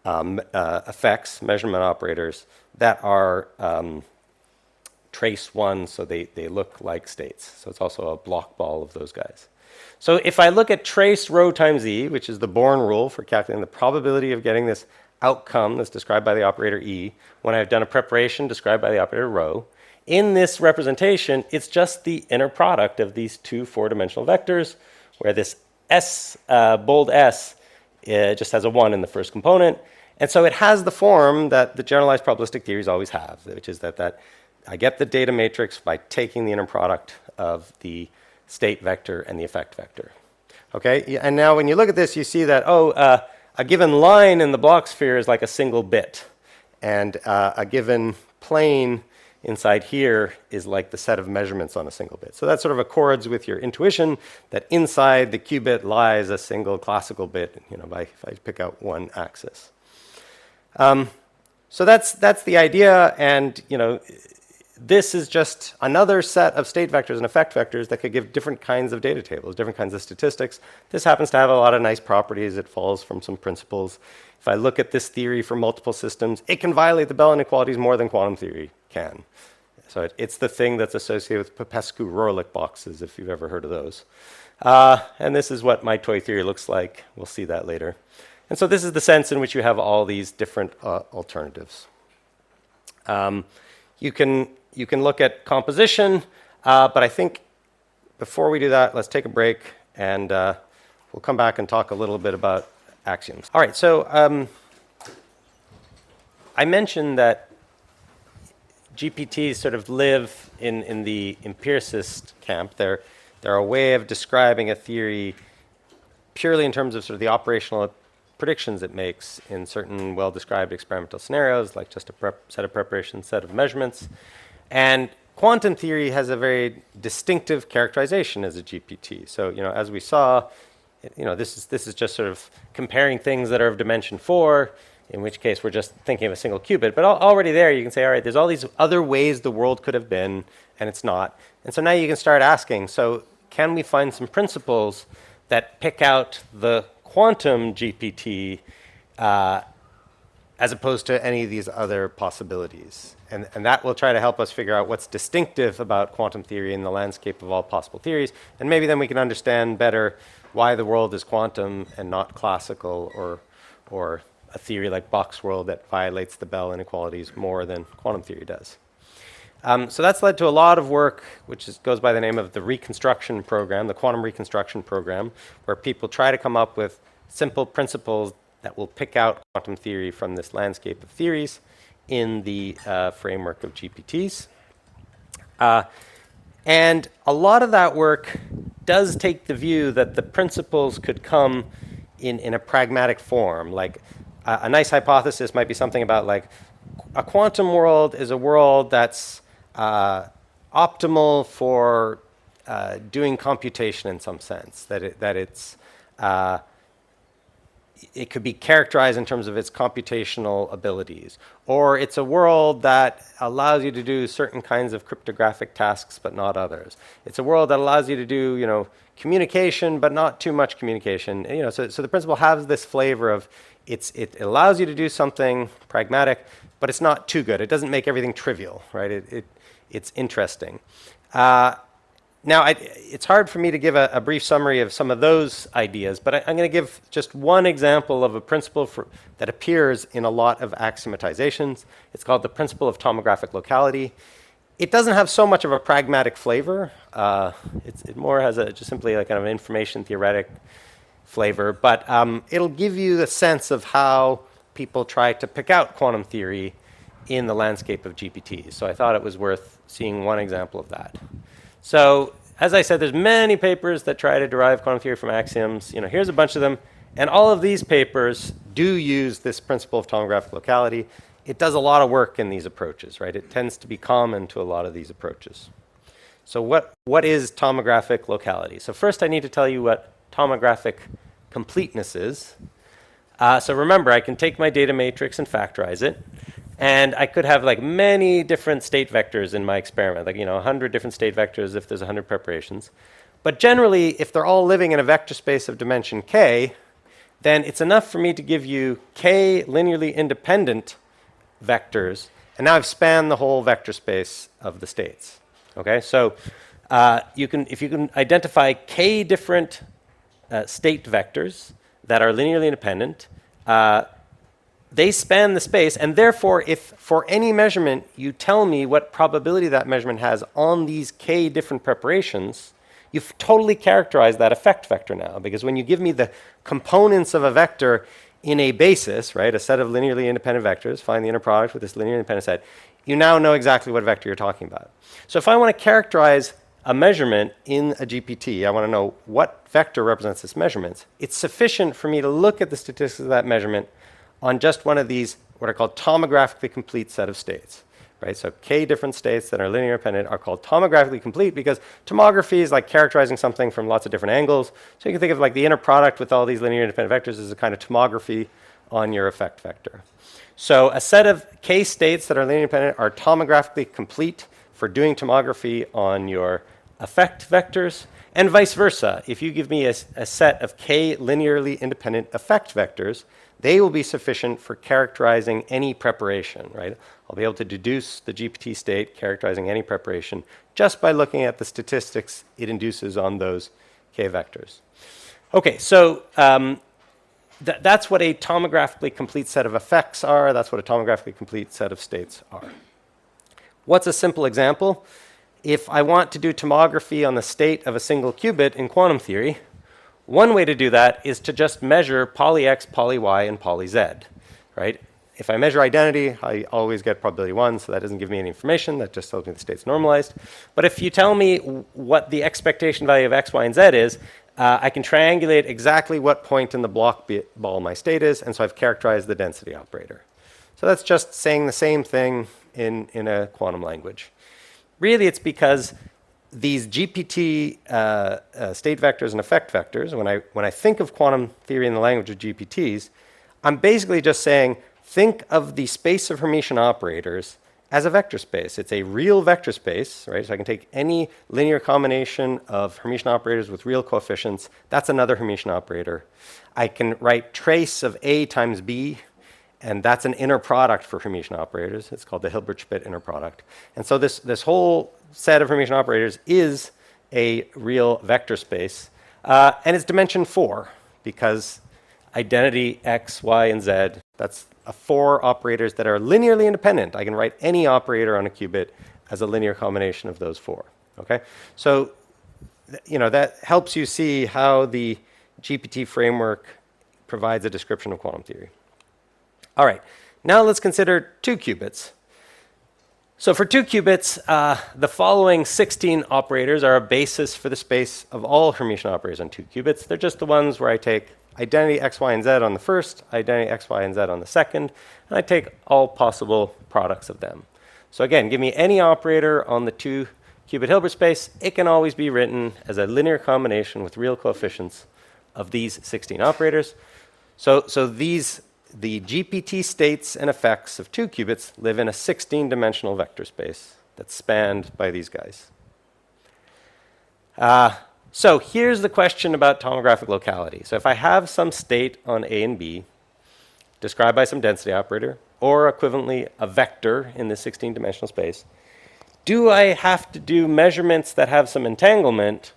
effects, measurement operators, that are trace 1, so they look like states. So it's also a block ball of those guys. So if I look at trace rho times E, which is the Born rule for calculating the probability of getting this outcome that's described by the operator E, when I've done a preparation described by the operator rho, in this representation, it's just the inner product of these two four-dimensional vectors, where this S, bold S, just has a 1 in the first component. And so it has the form that the generalized probabilistic theories always have, which is that I get the data matrix by taking the inner product of the state vector and the effect vector. Okay, and now when you look at this, you see that, a given line in the block sphere is like a single bit. And a given plane inside here is like the set of measurements on a single bit. So that sort of accords with your intuition that inside the qubit lies a single classical bit, if I pick out one axis. So that's the idea, and this is just another set of state vectors and effect vectors that could give different kinds of data tables, different kinds of statistics. This happens to have a lot of nice properties. It follows from some principles. If I look at this theory for multiple systems, it can violate the Bell inequalities more than quantum theory can. So it's the thing that's associated with Popescu-Roerlich boxes, if you've ever heard of those. And this is what my toy theory looks like. We'll see that later. And so this is the sense in which you have all these different alternatives. You can look at composition, but I think before we do that, let's take a break, and we'll come back and talk a little bit about axioms. All right, so I mentioned that GPTs sort of live in the empiricist camp. They're a way of describing a theory purely in terms of sort of the operational predictions it makes in certain well-described experimental scenarios, like just a set of preparations, set of measurements. And quantum theory has a very distinctive characterization as a GPT. So, as we saw, this is just sort of comparing things that are of dimension 4, in which case we're just thinking of a single qubit. But already there, you can say, all right, there's all these other ways the world could have been, and it's not. And so now you can start asking, so can we find some principles that pick out the quantum GPT as opposed to any of these other possibilities? And that will try to help us figure out what's distinctive about quantum theory in the landscape of all possible theories. And maybe then we can understand better why the world is quantum and not classical, or a theory like Bach's world that violates the Bell inequalities more than quantum theory does. So that's led to a lot of work, which goes by the name of the reconstruction program, the quantum reconstruction program, where people try to come up with simple principles that will pick out quantum theory from this landscape of theories in the framework of GPTs. And a lot of that work does take the view that the principles could come in a pragmatic form. Like a nice hypothesis might be something about like a quantum world is a world that's optimal for doing computation in some sense, it could be characterized in terms of its computational abilities. Or it's a world that allows you to do certain kinds of cryptographic tasks, but not others. It's a world that allows you to do, communication, but not too much communication. So the principle has this flavor of it allows you to do something pragmatic, but it's not too good. It doesn't make everything trivial, right? It's interesting. Now, it's hard for me to give a brief summary of some of those ideas, but I'm going to give just one example of a principle that appears in a lot of axiomatizations. It's called the principle of tomographic locality. It doesn't have so much of a pragmatic flavor. It more has just simply like kind of an information theoretic flavor, but it'll give you the sense of how people try to pick out quantum theory in the landscape of GPTs. So I thought it was worth seeing one example of that. So as I said, there's many papers that try to derive quantum theory from axioms. Here's a bunch of them. And all of these papers do use this principle of tomographic locality. It does a lot of work in these approaches, right? It tends to be common to a lot of these approaches. So what is tomographic locality? So first I need to tell you what tomographic completeness is. So remember, I can take my data matrix and factorize it. And I could have like many different state vectors in my experiment, like 100 different state vectors if there's 100 preparations. But generally, if they're all living in a vector space of dimension k, then it's enough for me to give you k linearly independent vectors. And now I've spanned the whole vector space of the states. Okay, so if you can identify k different state vectors that are linearly independent, they span the space, and therefore, if for any measurement you tell me what probability that measurement has on these k different preparations, you've totally characterized that effect vector now. Because when you give me the components of a vector in a basis, right, a set of linearly independent vectors, find the inner product with this linearly independent set, you now know exactly what vector you're talking about. So if I want to characterize a measurement in a GPT, I want to know what vector represents this measurement, it's sufficient for me to look at the statistics of that measurement on just one of these, what are called tomographically complete set of states, right? So k different states that are linear independent are called tomographically complete because tomography is like characterizing something from lots of different angles. So you can think of like the inner product with all these linear independent vectors as a kind of tomography on your effect vector. So a set of k states that are linear independent are tomographically complete for doing tomography on your effect vectors, and vice versa. If you give me a set of k linearly independent effect vectors, they will be sufficient for characterizing any preparation, right? I'll be able to deduce the GPT state characterizing any preparation just by looking at the statistics it induces on those k vectors. Okay, so that's what a tomographically complete set of effects are. That's what a tomographically complete set of states are. What's a simple example? If I want to do tomography on the state of a single qubit in quantum theory, one way to do that is to just measure Pauli x, Pauli y, and Pauli z, right? If I measure identity, I always get probability 1, so that doesn't give me any information. That just tells me the state's normalized. But if you tell me what the expectation value of x, y, and z is, I can triangulate exactly what point in the block ball my state is, and so I've characterized the density operator. So that's just saying the same thing in a quantum language. Really, it's because these GPT state vectors and effect vectors, when I think of quantum theory in the language of GPTs, I'm basically just saying, think of the space of Hermitian operators as a vector space. It's a real vector space, right? So I can take any linear combination of Hermitian operators with real coefficients. That's another Hermitian operator. I can write trace of A times B, and that's an inner product for Hermitian operators. It's called the Hilbert-Schmidt inner product. And so this whole set of Hermitian operators is a real vector space. And it's dimension 4 because identity x, y, and z, that's 4 operators that are linearly independent. I can write any operator on a qubit as a linear combination of those 4. Okay? So that helps you see how the GPT framework provides a description of quantum theory. All right, now let's consider 2 qubits. So for 2 qubits, the following 16 operators are a basis for the space of all Hermitian operators on 2 qubits. They're just the ones where I take identity x, y, and z on the first, identity x, y, and z on the second, and I take all possible products of them. So again, give me any operator on the 2 qubit Hilbert space. It can always be written as a linear combination with real coefficients of these 16 operators. So the GPT states and effects of 2 qubits live in a 16-dimensional vector space that's spanned by these guys. So here's the question about tomographic locality. So if I have some state on A and B described by some density operator, or equivalently a vector in this 16-dimensional space, do I have to do measurements that have some entanglement,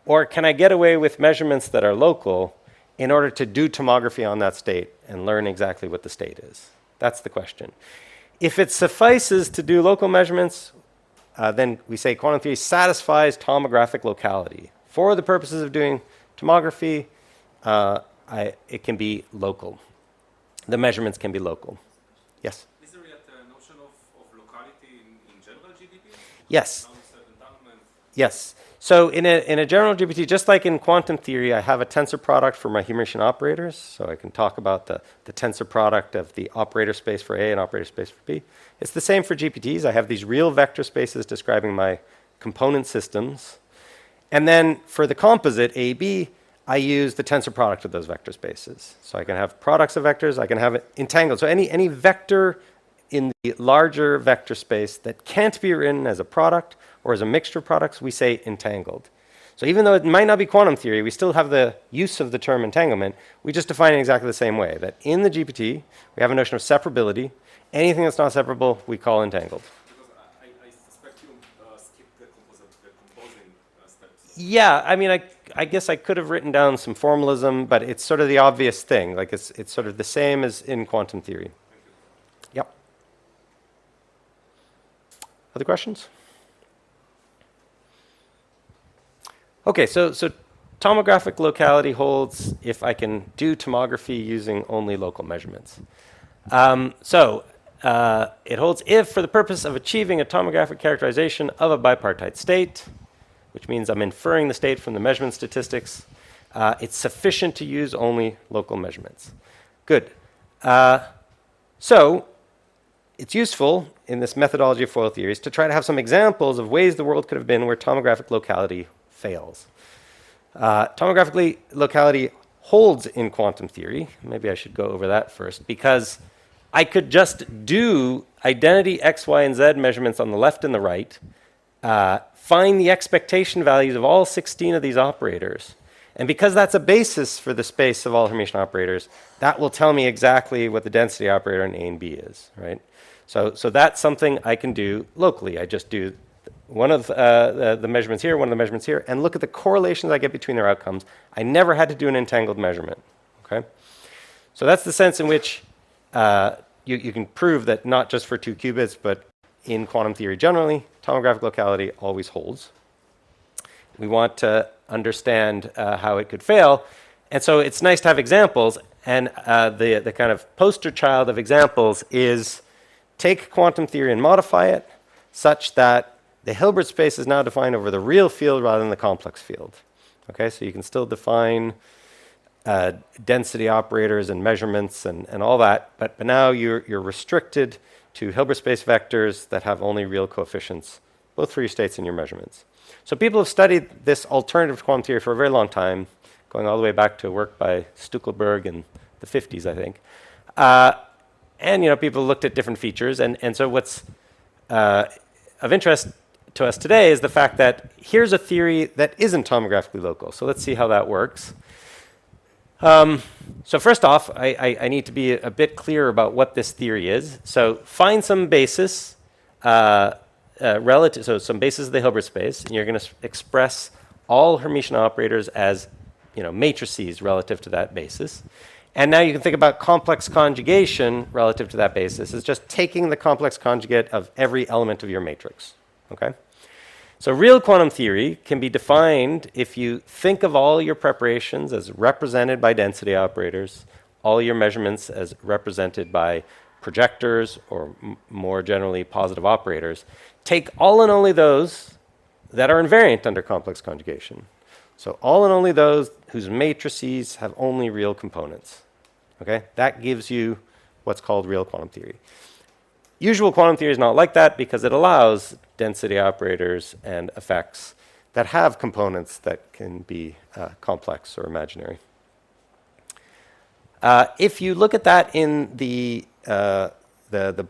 or can I get away with measurements that are local in order to do tomography on that state and learn exactly what the state is? That's the question. If it suffices to do local measurements, then we say quantum theory satisfies tomographic locality. For the purposes of doing tomography, it can be local. The measurements can be local. Yes? Is there yet a notion of locality in general GDP? Yes. Yes. So in a general GPT, just like in quantum theory, I have a tensor product for my Hermitian operators. So I can talk about the tensor product of the operator space for A and operator space for B. It's the same for GPTs. I have these real vector spaces describing my component systems. And then for the composite AB, I use the tensor product of those vector spaces. So I can have products of vectors. I can have it entangled. So any vector in the larger vector space that can't be written as a product or as a mixture of products, we say entangled. So even though it might not be quantum theory, we still have the use of the term entanglement. We just define it exactly the same way, that in the GPT, we have a notion of separability. Anything that's not separable, we call entangled. Because I suspect you skipped the composing steps. Yeah, I mean, I guess I could have written down some formalism, but it's sort of the obvious thing. Like it's sort of the same as in quantum theory. Yep. Other questions? Okay, so tomographic locality holds if I can do tomography using only local measurements. It holds if, for the purpose of achieving a tomographic characterization of a bipartite state, which means I'm inferring the state from the measurement statistics, it's sufficient to use only local measurements. Good. So it's useful in this methodology of foil theories to try to have some examples of ways the world could have been where tomographic locality fails. Tomographic locality holds in quantum theory. Maybe I should go over that first, because I could just do identity x, y, and z measurements on the left and the right, find the expectation values of all 16 of these operators. And because that's a basis for the space of all Hermitian operators, that will tell me exactly what the density operator in A and B is, right? So that's something I can do locally. I just do one of the measurements here, one of the measurements here, and look at the correlations I get between their outcomes. I never had to do an entangled measurement, okay? So that's the sense in which you can prove that not just for 2 qubits, but in quantum theory generally, tomographic locality always holds. We want to understand how it could fail. And so it's nice to have examples. And the kind of poster child of examples is take quantum theory and modify it such that the Hilbert space is now defined over the real field rather than the complex field. Okay, so you can still define density operators and measurements and all that, but now you're restricted to Hilbert space vectors that have only real coefficients, both for your states and your measurements. So people have studied this alternative to quantum theory for a very long time, going all the way back to work by Stuckelberg in the 50s, I think. And people looked at different features, and so what's of interest to us today is the fact that here's a theory that isn't tomographically local. So let's see how that works. So first off, I need to be a bit clear about what this theory is. So find some basis relative, so some basis of the Hilbert space, and you're going to express all Hermitian operators as matrices relative to that basis. And now you can think about complex conjugation relative to that basis. It's just taking the complex conjugate of every element of your matrix. Okay? So real quantum theory can be defined if you think of all your preparations as represented by density operators, all your measurements as represented by projectors, or more generally positive operators. Take all and only those that are invariant under complex conjugation. So all and only those whose matrices have only real components. Okay? That gives you what's called real quantum theory. Usual quantum theory is not like that because it allows density operators and effects that have components that can be complex or imaginary. If you look at that in the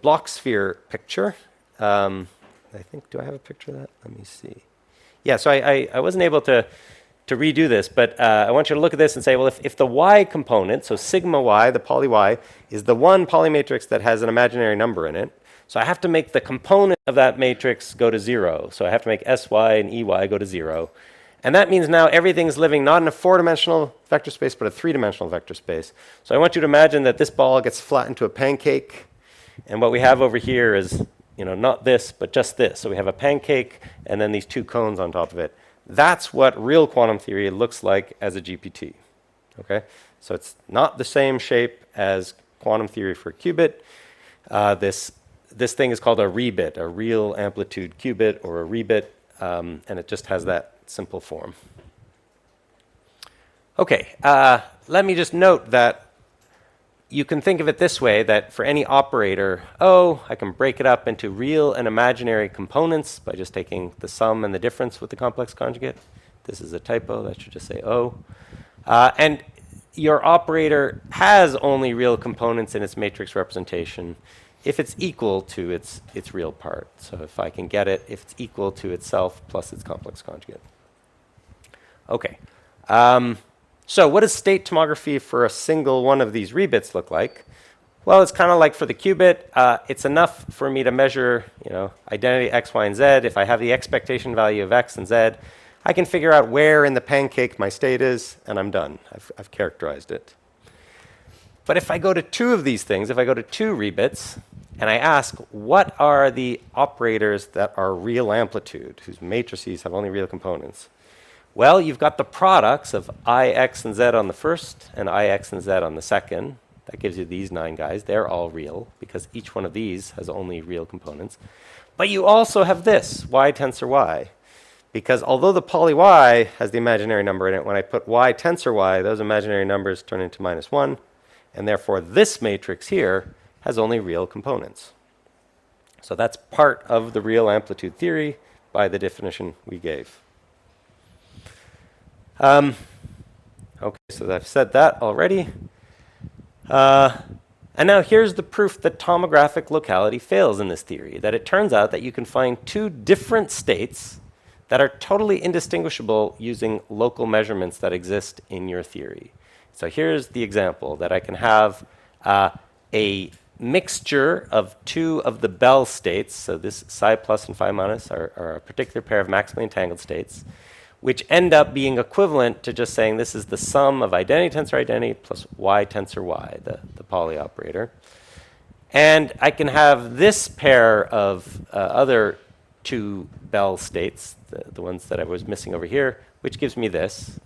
block sphere picture, I think, do I have a picture of that? Let me see. Yeah, so I wasn't able to redo this, but I want you to look at this and say, well, if the y component, so sigma y, the Pauli y, is the one Pauli matrix that has an imaginary number in it, so I have to make the component of that matrix go to 0. So I have to make sy and ey go to 0. And that means now everything's living not in a 4-dimensional vector space, but a 3-dimensional vector space. So I want you to imagine that this ball gets flattened to a pancake. And what we have over here is, not this, but just this. So we have a pancake and then these 2 cones on top of it. That's what real quantum theory looks like as a GPT. Okay? So it's not the same shape as quantum theory for a qubit. This thing is called a rebit, a real amplitude qubit, or a rebit, and it just has that simple form. Okay, let me just note that you can think of it this way, that for any operator O, I can break it up into real and imaginary components by just taking the sum and the difference with the complex conjugate. This is a typo, that should just say O. And your operator has only real components in its matrix representation if it's equal to its real part. So if I can get it, if it's equal to itself plus its complex conjugate. Okay. So what does state tomography for a single one of these rebits look like? Well, it's kind of like for the qubit. It's enough for me to measure, identity x, y, and z. If I have the expectation value of x and z, I can figure out where in the pancake my state is, and I'm done. I've characterized it. But if I go to two of these things, if I go to two rebits, and I ask, what are the operators that are real amplitude, whose matrices have only real components? Well, you've got the products of I, x, and z on the first, and I, x, and z on the second. That gives you these 9 guys. They're all real, because each one of these has only real components. But you also have this, y tensor y. Because although the Pauli y has the imaginary number in it, when I put y tensor y, those imaginary numbers turn into -1. And therefore, this matrix here has only real components. So that's part of the real amplitude theory by the definition we gave. Okay, so I've said that already. And now here's the proof that tomographic locality fails in this theory, that it turns out that you can find two different states that are totally indistinguishable using local measurements that exist in your theory. So here's the example, that I can have a mixture of two of the Bell states, so this psi plus and phi minus are a particular pair of maximally entangled states, which end up being equivalent to just saying this is the sum of identity tensor identity plus y tensor y, the Pauli operator. And I can have this pair of other two Bell states, the ones that I was missing over here, which gives me this.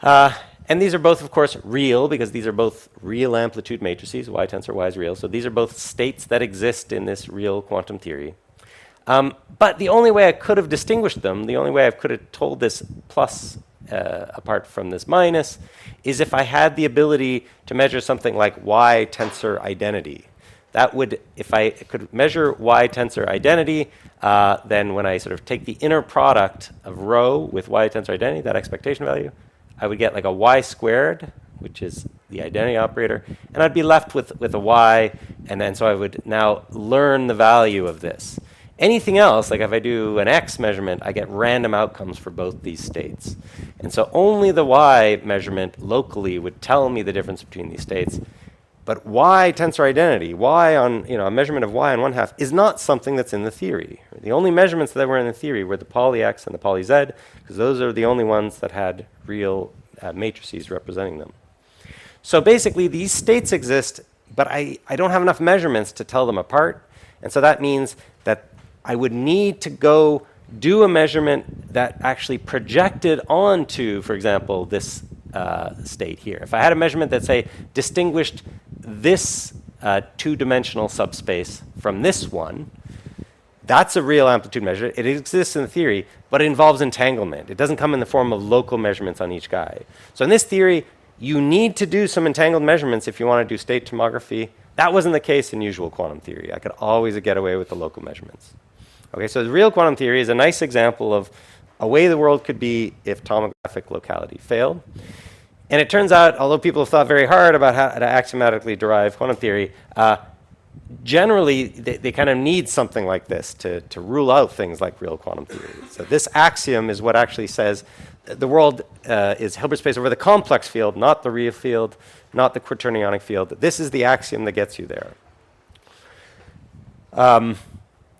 And these are both, of course, real, because these are both real amplitude matrices. Y tensor y is real. So these are both states that exist in this real quantum theory. But the only way I could have distinguished them, the only way I could have told this plus apart from this minus, is if I had the ability to measure something like y tensor identity. That would, if I could measure y tensor identity, then when I sort of take the inner product of rho with y tensor identity, that expectation value, I would get like a y squared, which is the identity operator, and I'd be left with a y, and then so I would now learn the value of this. Anything else, like if I do an x measurement, I get random outcomes for both these states. And so only the y measurement locally would tell me the difference between these states. But y tensor identity, y on, a measurement of y on 1/2 is not something that's in the theory. The only measurements that were in the theory were the Pauli x and the Pauli z, because those are the only ones that had real matrices representing them. So basically, these states exist, but I don't have enough measurements to tell them apart. And so that means that I would need to go do a measurement that actually projected onto, for example, this state here. If I had a measurement that, say, distinguished this two-dimensional subspace from this one, that's a real amplitude measure. It exists in the theory, but it involves entanglement. It doesn't come in the form of local measurements on each guy. So in this theory, you need to do some entangled measurements if you want to do state tomography. That wasn't the case in usual quantum theory. I could always get away with the local measurements. Okay, so the real quantum theory is a nice example of a way the world could be if tomographic locality failed. And it turns out, although people have thought very hard about how to axiomatically derive quantum theory, generally they kind of need something like this to rule out things like real quantum theory. So this axiom is what actually says the world is Hilbert space over the complex field, not the real field, not the quaternionic field. This is the axiom that gets you there.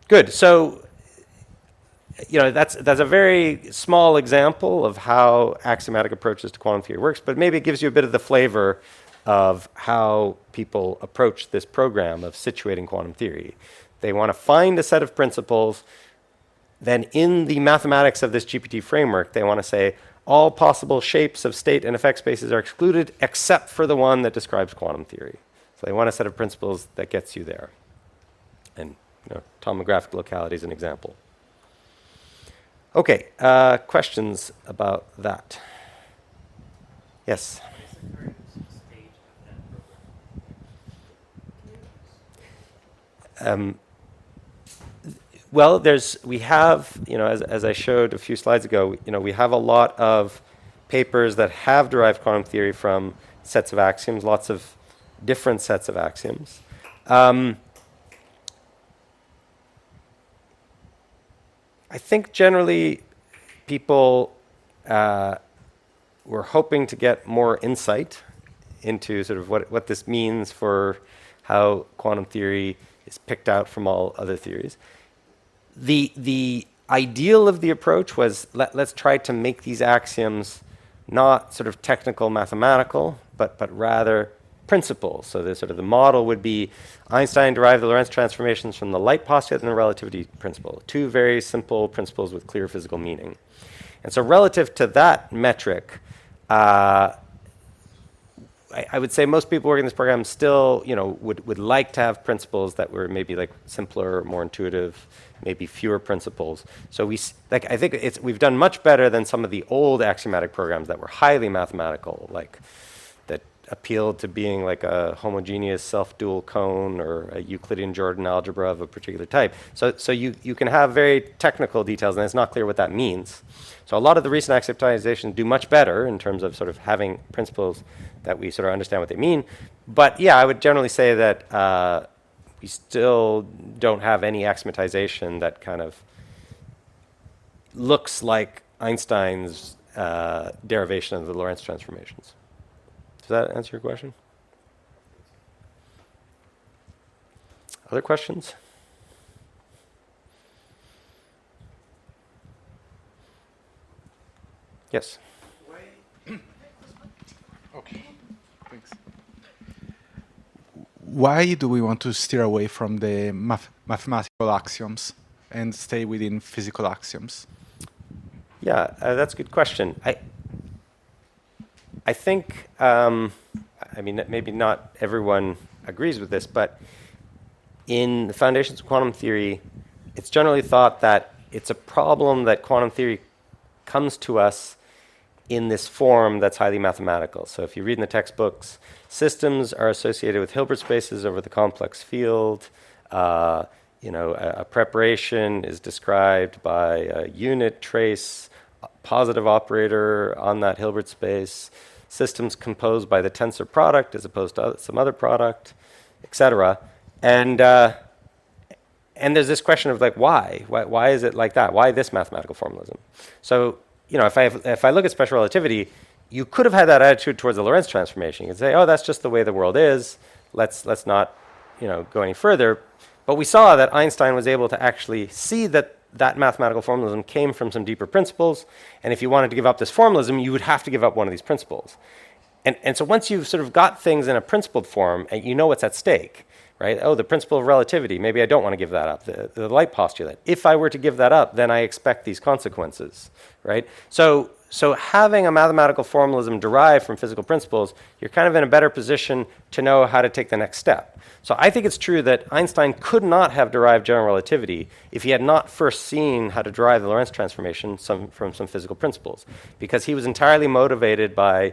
Good. So, that's a very small example of how axiomatic approaches to quantum theory works, but maybe it gives you a bit of the flavor of how people approach this program of situating quantum theory. They want to find a set of principles. Then in the mathematics of this GPT framework, they want to say all possible shapes of state and effect spaces are excluded except for the one that describes quantum theory. So they want a set of principles that gets you there. And tomographic locality is an example. Okay, questions about that? Yes. What is the current state of that program? Well, we have, as I showed a few slides ago, we have a lot of papers that have derived quantum theory from sets of axioms, lots of different sets of axioms. I think generally people were hoping to get more insight into sort of what this means for how quantum theory is picked out from all other theories. The ideal of the approach was let's try to make these axioms not sort of technical mathematical, but rather principles. So the model would be Einstein derived the Lorentz transformations from the light postulate and the relativity principle, two very simple principles with clear physical meaning. And so relative to that metric, I would say most people working in this program still, would like to have principles that were maybe like simpler, more intuitive, maybe fewer principles. So I think we've done much better than some of the old axiomatic programs that were highly mathematical, like that appealed to being like a homogeneous self-dual cone or a Euclidean Jordan algebra of a particular type. So you can have very technical details, and it's not clear what that means. So a lot of the recent axiomatization do much better in terms of sort of having principles that we sort of understand what they mean. But yeah, I would generally say that we still don't have any axiomatization that kind of looks like Einstein's derivation of the Lorentz transformations. Does that answer your question? Other questions? Yes. Okay, thanks. Why do we want to steer away from the mathematical axioms and stay within physical axioms? Yeah, that's a good question. I think, I mean, maybe not everyone agrees with this, but in the foundations of quantum theory, it's generally thought that it's a problem that quantum theory comes to us in this form that's highly mathematical. So if you read in the textbooks, systems are associated with Hilbert spaces over the complex field. A preparation is described by a unit trace positive operator on that Hilbert space. Systems composed by the tensor product as opposed to some other product, etc. And there's this question of like, why? Why is it like that? Why this mathematical formalism? So if I look at special relativity, you could have had that attitude towards the Lorentz transformation. You could say, oh, that's just the way the world is. Let's not go any further. But we saw that Einstein was able to actually see that mathematical formalism came from some deeper principles. And if you wanted to give up this formalism, you would have to give up one of these principles. And so once you've sort of got things in a principled form, and you know what's at stake, right? Oh, the principle of relativity, maybe I don't want to give that up. The light postulate, if I were to give that up, then I expect these consequences, right? So having a mathematical formalism derived from physical principles, you're kind of in a better position to know how to take the next step. So I think it's true that Einstein could not have derived general relativity if he had not first seen how to derive the Lorentz transformation from some physical principles, because he was entirely motivated by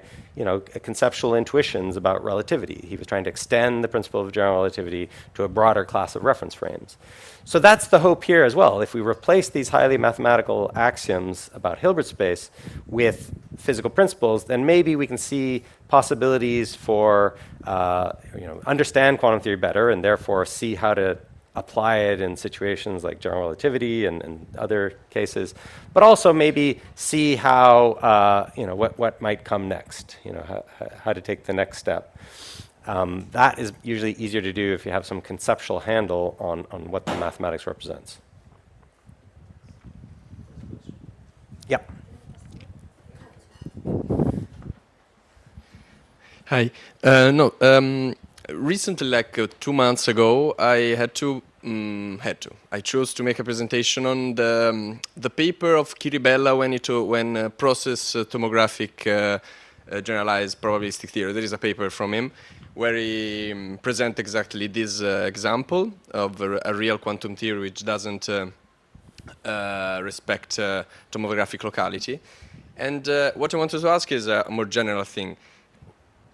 conceptual intuitions about relativity. He was trying to extend the principle of general relativity to a broader class of reference frames. So that's the hope here as well. If we replace these highly mathematical axioms about Hilbert space with physical principles, then maybe we can see possibilities for understand quantum theory better, and therefore see how to apply it in situations like general relativity and other cases, but also maybe see how what might come next, how to take the next step. That is usually easier to do if you have some conceptual handle on what the mathematics represents. Yeah. Hi. Recently, like 2 months ago, I I chose to make a presentation on the paper of Kiribella when process tomographic generalized probabilistic theory. There is a paper from him where he presents exactly this example of a real quantum theory which doesn't respect tomographic locality. And what I wanted to ask is a more general thing.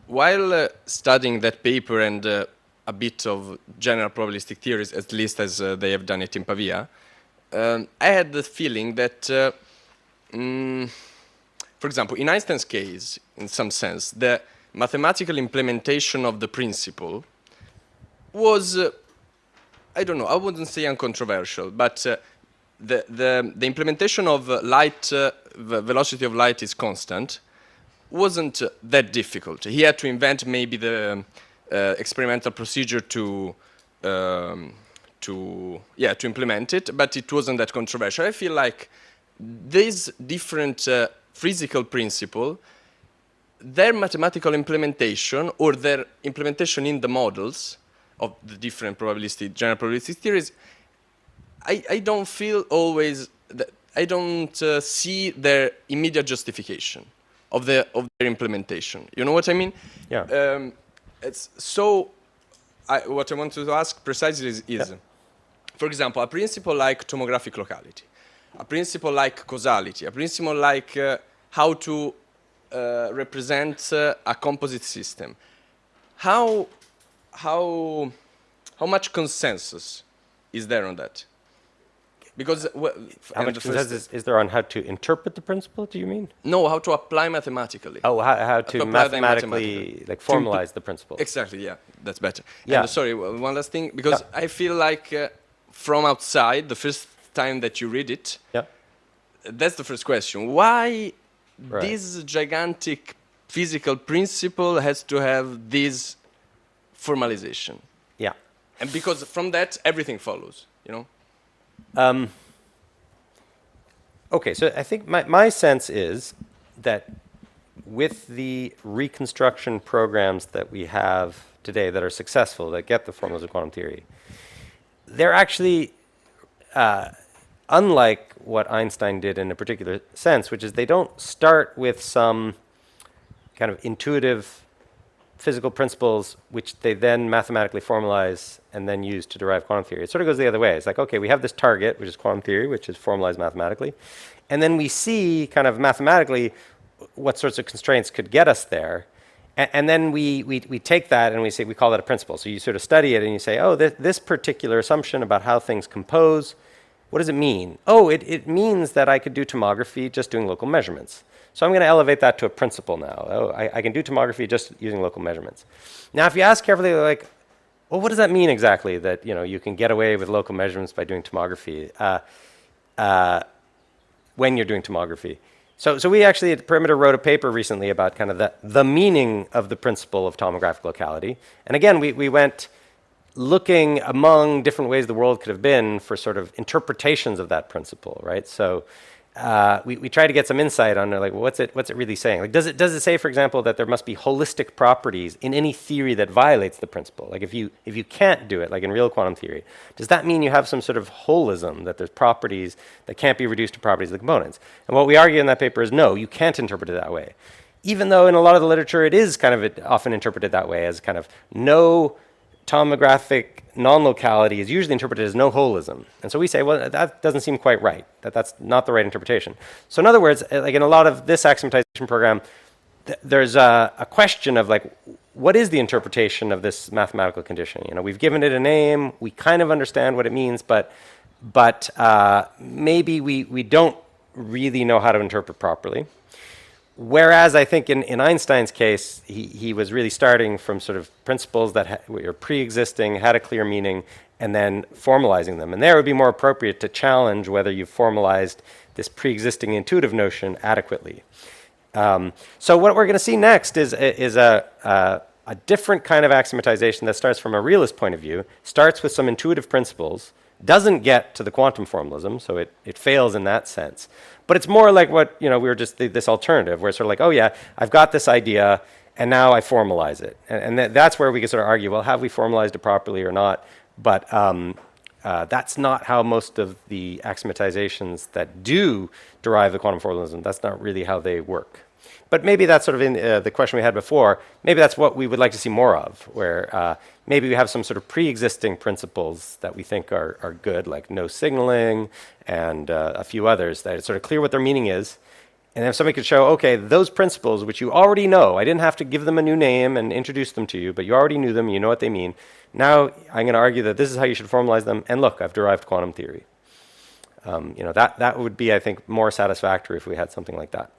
While studying that paper and a bit of general probabilistic theories, at least as they have done it in Pavia, I had the feeling that, for example, in Einstein's case, in some sense, the mathematical implementation of the principle was, I don't know, I wouldn't say uncontroversial, but the implementation of light, the velocity of light is constant, wasn't that difficult. He had to invent maybe the experimental procedure to implement it, but it wasn't that controversial. I feel like these different physical principles, their mathematical implementation or their implementation in the models of the different general probabilistic theories, I don't feel always that I don't see their immediate justification of their implementation. You know what I mean? Yeah. It's so. What I want to ask precisely is for example, a principle like tomographic locality, a principle like causality, a principle like how to represent a composite system. How much consensus is there on that? Because How much consensus is there on how to interpret the principle, do you mean? No, how to apply mathematically. Oh, how to apply them mathematically like formalize the principle. Exactly, yeah, that's better. Yeah. And sorry, one last thing, because I feel like from outside, the first time that you read it, that's the first question. Why this gigantic physical principle has to have this formalization? Yeah. And because from that, everything follows, you know? Okay, so I think my sense is that with the reconstruction programs that we have today that are successful, that get the formulas of quantum theory, they're actually, unlike what Einstein did in a particular sense, which is they don't start with some kind of intuitive physical principles which they then mathematically formalize and then use to derive quantum theory. It sort of goes the other way. It's like, okay, we have this target, which is quantum theory, which is formalized mathematically, and then we see kind of mathematically what sorts of constraints could get us there, and then we take that and we call that a principle. So you sort of study it and you say, oh, this particular assumption about how things compose, what does it mean? Oh, it means that I could do tomography just doing local measurements. So I'm going to elevate that to a principle now. Oh, I can do tomography just using local measurements. Now, if you ask carefully, like, well, what does that mean exactly, that you can get away with local measurements by doing tomography when you're doing tomography? So we actually at Perimeter wrote a paper recently about kind of the meaning of the principle of tomographic locality. And again, we went looking among different ways the world could have been for sort of interpretations of that principle, right? So we try to get some insight on like what's it really saying? Like does it say, for example, that there must be holistic properties in any theory that violates the principle? Like if you can't do it, like in real quantum theory, does that mean you have some sort of holism, that there's properties that can't be reduced to properties of the components? And what we argue in that paper is no, you can't interpret it that way. Even though in a lot of the literature it is kind of often interpreted that way, as kind of no tomographic non-locality is usually interpreted as no holism. And so we say, well, that doesn't seem quite right, that's not the right interpretation. So in other words, like in a lot of this axiomatization program, there's a question of like, what is the interpretation of this mathematical condition? We've given it a name, we kind of understand what it means, but maybe we don't really know how to interpret properly. Whereas I think in Einstein's case, he was really starting from sort of principles that were pre-existing, had a clear meaning, and then formalizing them. And there it would be more appropriate to challenge whether you've formalized this pre-existing intuitive notion adequately. So what we're going to see next is a different kind of axiomatization that starts from a realist point of view, starts with some intuitive principles, doesn't get to the quantum formalism, so it fails in that sense. But it's more like what, we were just this alternative, where it's sort of like, oh yeah, I've got this idea, and now I formalize it. And that's where we can sort of argue, well, have we formalized it properly or not? But that's not how most of the axiomatizations that do derive the quantum formalism, that's not really how they work. But maybe that's sort of in the question we had before, maybe that's what we would like to see more of, where maybe we have some sort of pre-existing principles that we think are good, like no signaling and a few others, that it's sort of clear what their meaning is. And if somebody could show, okay, those principles, which you already know, I didn't have to give them a new name and introduce them to you, but you already knew them, you know what they mean. Now I'm going to argue that this is how you should formalize them, and look, I've derived quantum theory. That would be, I think, more satisfactory if we had something like that.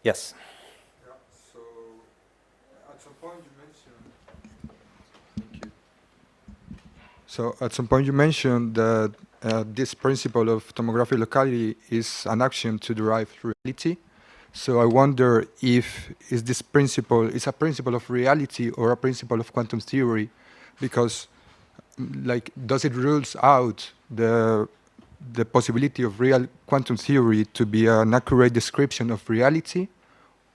Yes? Yeah, so at some point you mentioned... Thank you. So at some point you mentioned that this principle of tomographic locality is an axiom to derive reality. So I wonder if this principle is a principle of reality or a principle of quantum theory, because does it rules out the possibility of real quantum theory to be an accurate description of reality,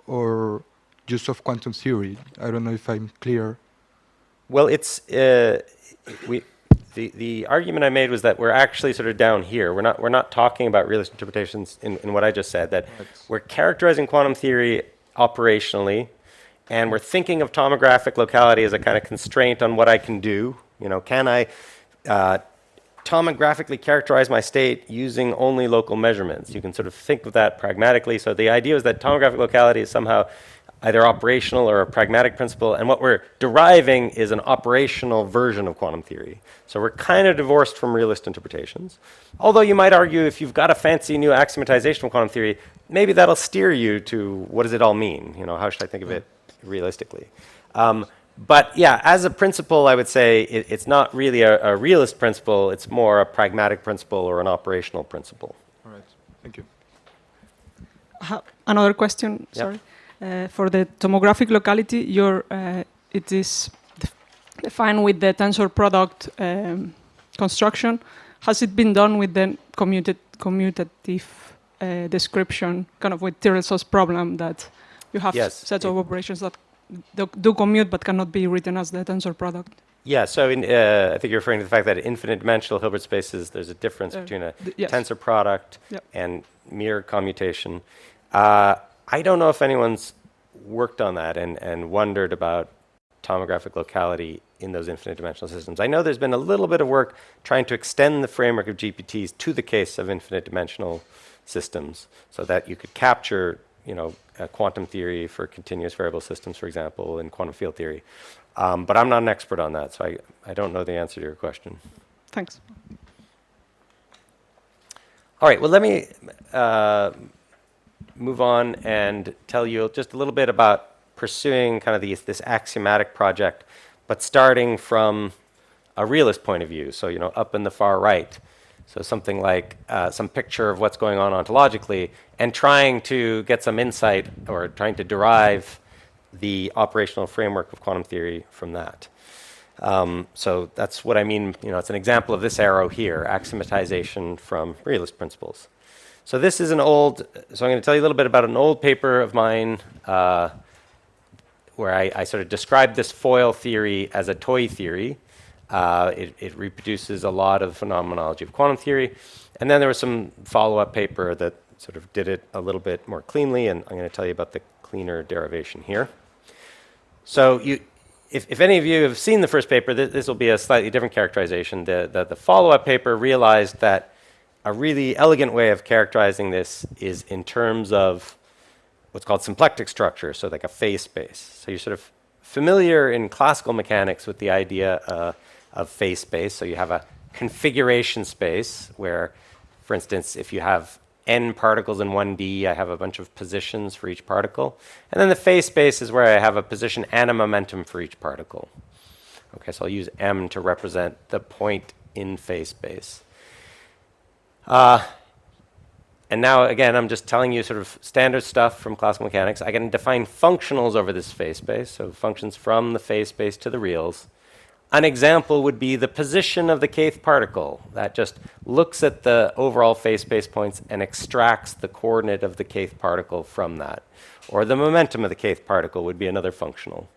or just of quantum theory? I don't know if I'm clear. Well, it's the argument I made was that we're actually sort of down here. We're not talking about realist interpretations in what I just said. That we're characterizing quantum theory operationally, and we're thinking of tomographic locality as a kind of constraint on what I can do. Can I tomographically characterize my state using only local measurements? You can sort of think of that pragmatically. So the idea is that tomographic locality is somehow either operational or a pragmatic principle, and what we're deriving is an operational version of quantum theory. So we're kind of divorced from realist interpretations. Although you might argue if you've got a fancy new axiomatization of quantum theory, maybe that'll steer you to what does it all mean? How should I think of it realistically? But yeah, as a principle, I would say it's not really a realist principle. It's more a pragmatic principle or an operational principle. All right, thank you. Another question, sorry. For the tomographic locality, it is defined with the tensor product construction. Has it been done with the commutative description, kind of with Tyrell's problem, that you have sets of operations that do commute but cannot be written as the tensor product? Yeah, so I think you're referring to the fact that in infinite dimensional Hilbert spaces, there's a difference between a tensor product and mere commutation. I don't know if anyone's worked on that and wondered about tomographic locality in those infinite dimensional systems. I know there's been a little bit of work trying to extend the framework of GPTs to the case of infinite dimensional systems so that you could capture, a quantum theory for continuous variable systems, for example, in quantum field theory. But I'm not an expert on that, so I don't know the answer to your question. Thanks. All right, well, let me move on and tell you just a little bit about pursuing kind of this axiomatic project, but starting from a realist point of view. So, up in the far right. So something like some picture of what's going on ontologically, and trying to get some insight or trying to derive the operational framework of quantum theory from that. So that's what I mean. It's an example of this arrow here, axiomatization from realist principles. So this is so I'm going to tell you a little bit about an old paper of mine where I sort of described this foil theory as a toy theory. It reproduces a lot of phenomenology of quantum theory. And then there was some follow-up paper that sort of did it a little bit more cleanly, and I'm going to tell you about the cleaner derivation here. So if any of you have seen the first paper, this will be a slightly different characterization. The follow-up paper realized that a really elegant way of characterizing this is in terms of what's called symplectic structure, so like a phase space. So you're sort of familiar in classical mechanics with the idea of phase space. So you have a configuration space where, for instance, if you have n particles in 1D, I have a bunch of positions for each particle. And then the phase space is where I have a position and a momentum for each particle. Okay, so I'll use m to represent the point in phase space. And now, again, I'm just telling you sort of standard stuff from classical mechanics. I can define functionals over this phase space, so functions from the phase space to the reals. An example would be the position of the kth particle. That just looks at the overall phase space points and extracts the coordinate of the kth particle from that. Or the momentum of the kth particle would be another functional.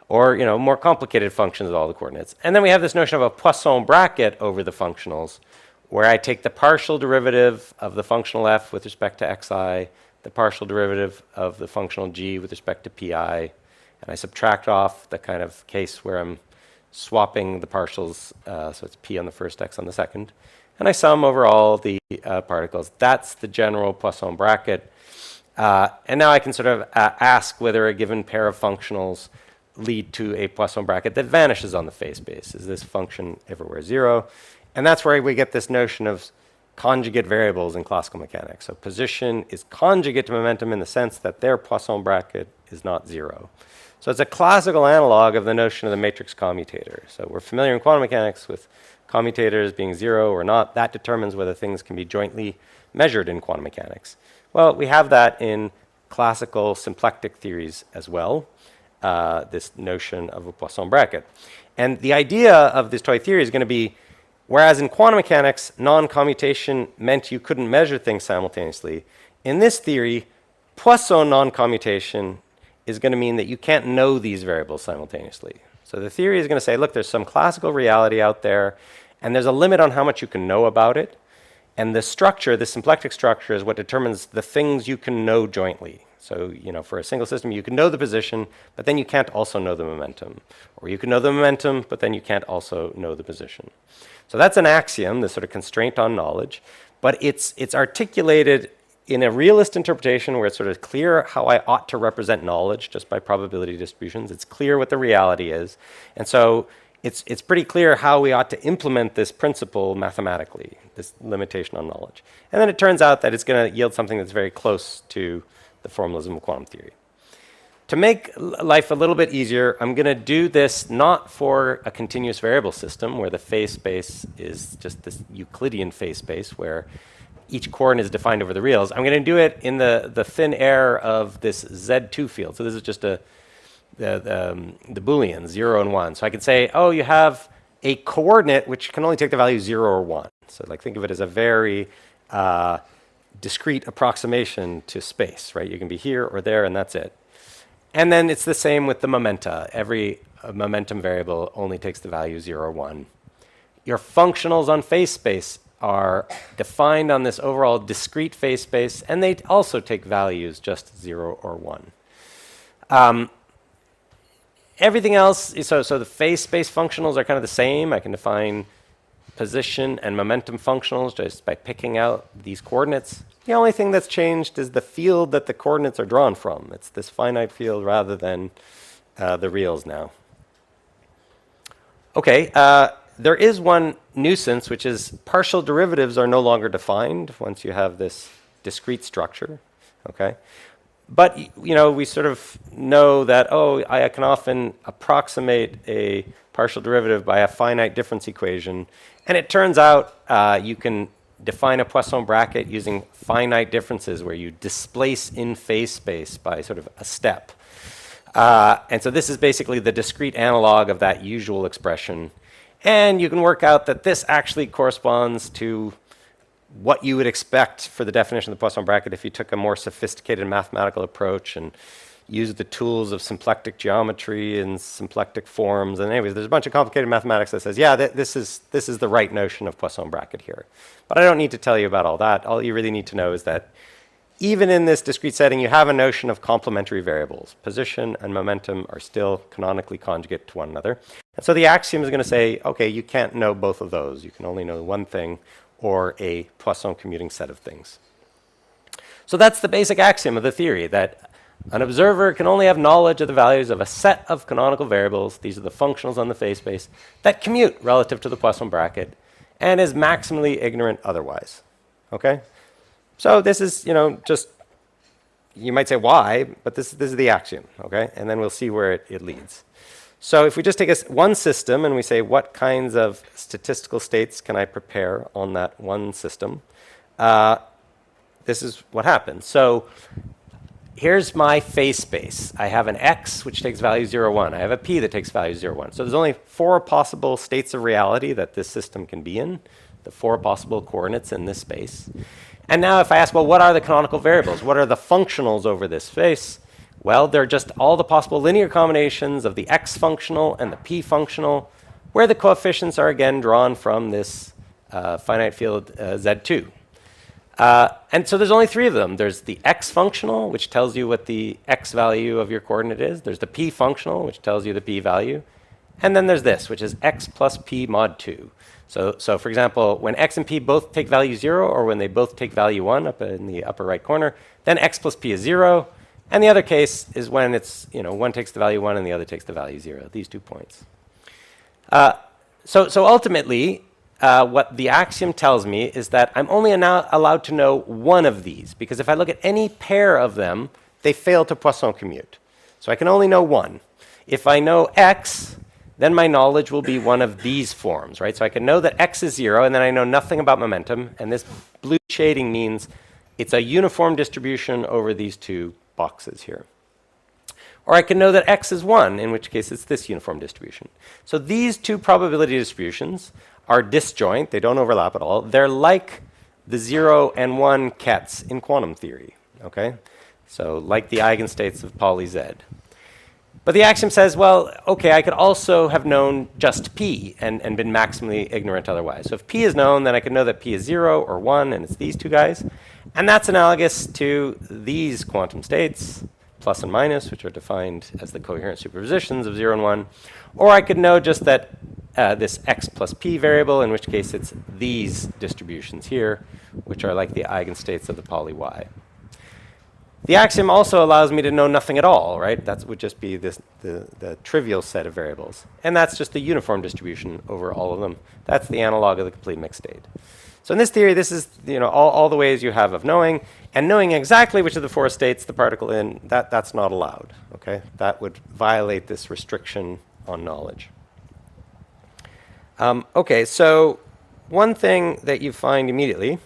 Or, more complicated functions with all the coordinates. And then we have this notion of a Poisson bracket over the functionals, where I take the partial derivative of the functional f with respect to xi, the partial derivative of the functional g with respect to pi, and I subtract off the kind of case where I'm swapping the partials, so it's p on the first, x on the second, and I sum over all the particles. That's the general Poisson bracket. And now I can sort of ask whether a given pair of functionals lead to a Poisson bracket that vanishes on the phase space. Is this function everywhere 0? And that's where we get this notion of conjugate variables in classical mechanics. So position is conjugate to momentum in the sense that their Poisson bracket is not 0. So it's a classical analog of the notion of the matrix commutator. So we're familiar in quantum mechanics with commutators being 0 or not. That determines whether things can be jointly measured in quantum mechanics. Well, we have that in classical symplectic theories as well, this notion of a Poisson bracket. And the idea of this toy theory is going to be, whereas in quantum mechanics, non-commutation meant you couldn't measure things simultaneously, in this theory, Poisson non-commutation is going to mean that you can't know these variables simultaneously. So the theory is going to say, look, there's some classical reality out there, and there's a limit on how much you can know about it. And the structure, the symplectic structure, is what determines the things you can know jointly. So, for a single system, you can know the position, but then you can't also know the momentum. Or you can know the momentum, but then you can't also know the position. So that's an axiom, this sort of constraint on knowledge. But it's articulated in a realist interpretation where it's sort of clear how I ought to represent knowledge just by probability distributions. It's clear what the reality is. And so it's pretty clear how we ought to implement this principle mathematically, this limitation on knowledge. And then it turns out that it's going to yield something that's very close to the formalism of quantum theory. To make life a little bit easier, I'm going to do this not for a continuous variable system where the phase space is just this Euclidean phase space where each coordinate is defined over the reals. I'm going to do it in the thin air of this Z2 field. So this is just the Boolean, 0 and 1. So I could say, oh, you have a coordinate which can only take the value 0 or 1. So think of it as a very discrete approximation to space, right? You can be here or there, and that's it. And then it's the same with the momenta. Every momentum variable only takes the value 0 or 1. Your functionals on phase space are defined on this overall discrete phase space, and they also take values just 0 or 1. Everything else, so the phase space functionals are kind of the same. I can define position and momentum functionals just by picking out these coordinates. The only thing that's changed is the field that the coordinates are drawn from. It's this finite field rather than the reals now. Okay, there is one nuisance, which is partial derivatives are no longer defined once you have this discrete structure. Okay, but we sort of know that, oh, I can often approximate a partial derivative by a finite difference equation. And it turns out you can define a Poisson bracket using finite differences where you displace in phase space by sort of a step. And so this is basically the discrete analog of that usual expression. And you can work out that this actually corresponds to what you would expect for the definition of the Poisson bracket if you took a more sophisticated mathematical approach and used the tools of symplectic geometry and symplectic forms. And anyways, there's a bunch of complicated mathematics that says, yeah, this is the right notion of Poisson bracket here. But I don't need to tell you about all that. All you really need to know is that even in this discrete setting, you have a notion of complementary variables. Position and momentum are still canonically conjugate to one another. And so the axiom is going to say, okay, you can't know both of those. You can only know one thing or a Poisson commuting set of things. So that's the basic axiom of the theory, that an observer can only have knowledge of the values of a set of canonical variables, these are the functionals on the phase space, that commute relative to the Poisson bracket, and is maximally ignorant otherwise. Okay? So this is, just, you might say why, but this is the axiom, okay? And then we'll see where it leads. So if we just take one system and we say, what kinds of statistical states can I prepare on that one system? This is what happens. So here's my phase space. I have an x, which takes value 0, 1. I have a p that takes value 0, 1. So there's only 4 possible states of reality that this system can be in, the 4 possible coordinates in this space. And now if I ask, well, what are the canonical variables? What are the functionals over this space? Well, they're just all the possible linear combinations of the x functional and the p functional, where the coefficients are again drawn from this finite field Z2. And so there's only three of them. There's the x functional, which tells you what the x value of your coordinate is. There's the p functional, which tells you the p value. And then there's this, which is x plus p mod 2. So for example, when x and p both take value 0, or when they both take value 1 up in the upper right corner, then x plus p is 0. And the other case is when it's, one takes the value 1 and the other takes the value 0, these 2 points. So ultimately, what the axiom tells me is that I'm only now allowed to know one of these, because if I look at any pair of them, they fail to Poisson commute. So I can only know one. If I know x, then my knowledge will be one of these forms, right? So I can know that x is 0, and then I know nothing about momentum, and this blue shading means it's a uniform distribution over these two boxes here. Or I can know that x is 1, in which case it's this uniform distribution. So these two probability distributions are disjoint. They don't overlap at all. They're like the 0 and 1 kets in quantum theory, okay? So like the eigenstates of Pauli Z. But the axiom says, well, okay, I could also have known just p and been maximally ignorant otherwise. So if p is known, then I could know that p is 0 or 1, and it's these two guys. And that's analogous to these quantum states, plus and minus, which are defined as the coherent superpositions of 0 and 1. Or I could know just that this x plus p variable, in which case it's these distributions here, which are like the eigenstates of the Pauli Y. The axiom also allows me to know nothing at all, right? That would just be the trivial set of variables. And that's just the uniform distribution over all of them. That's the analog of the complete mixed state. So in this theory, this is all the ways you have of knowing. And knowing exactly which of the four states the particle in, that's not allowed, okay? That would violate this restriction on knowledge. Okay, so one thing that you find immediately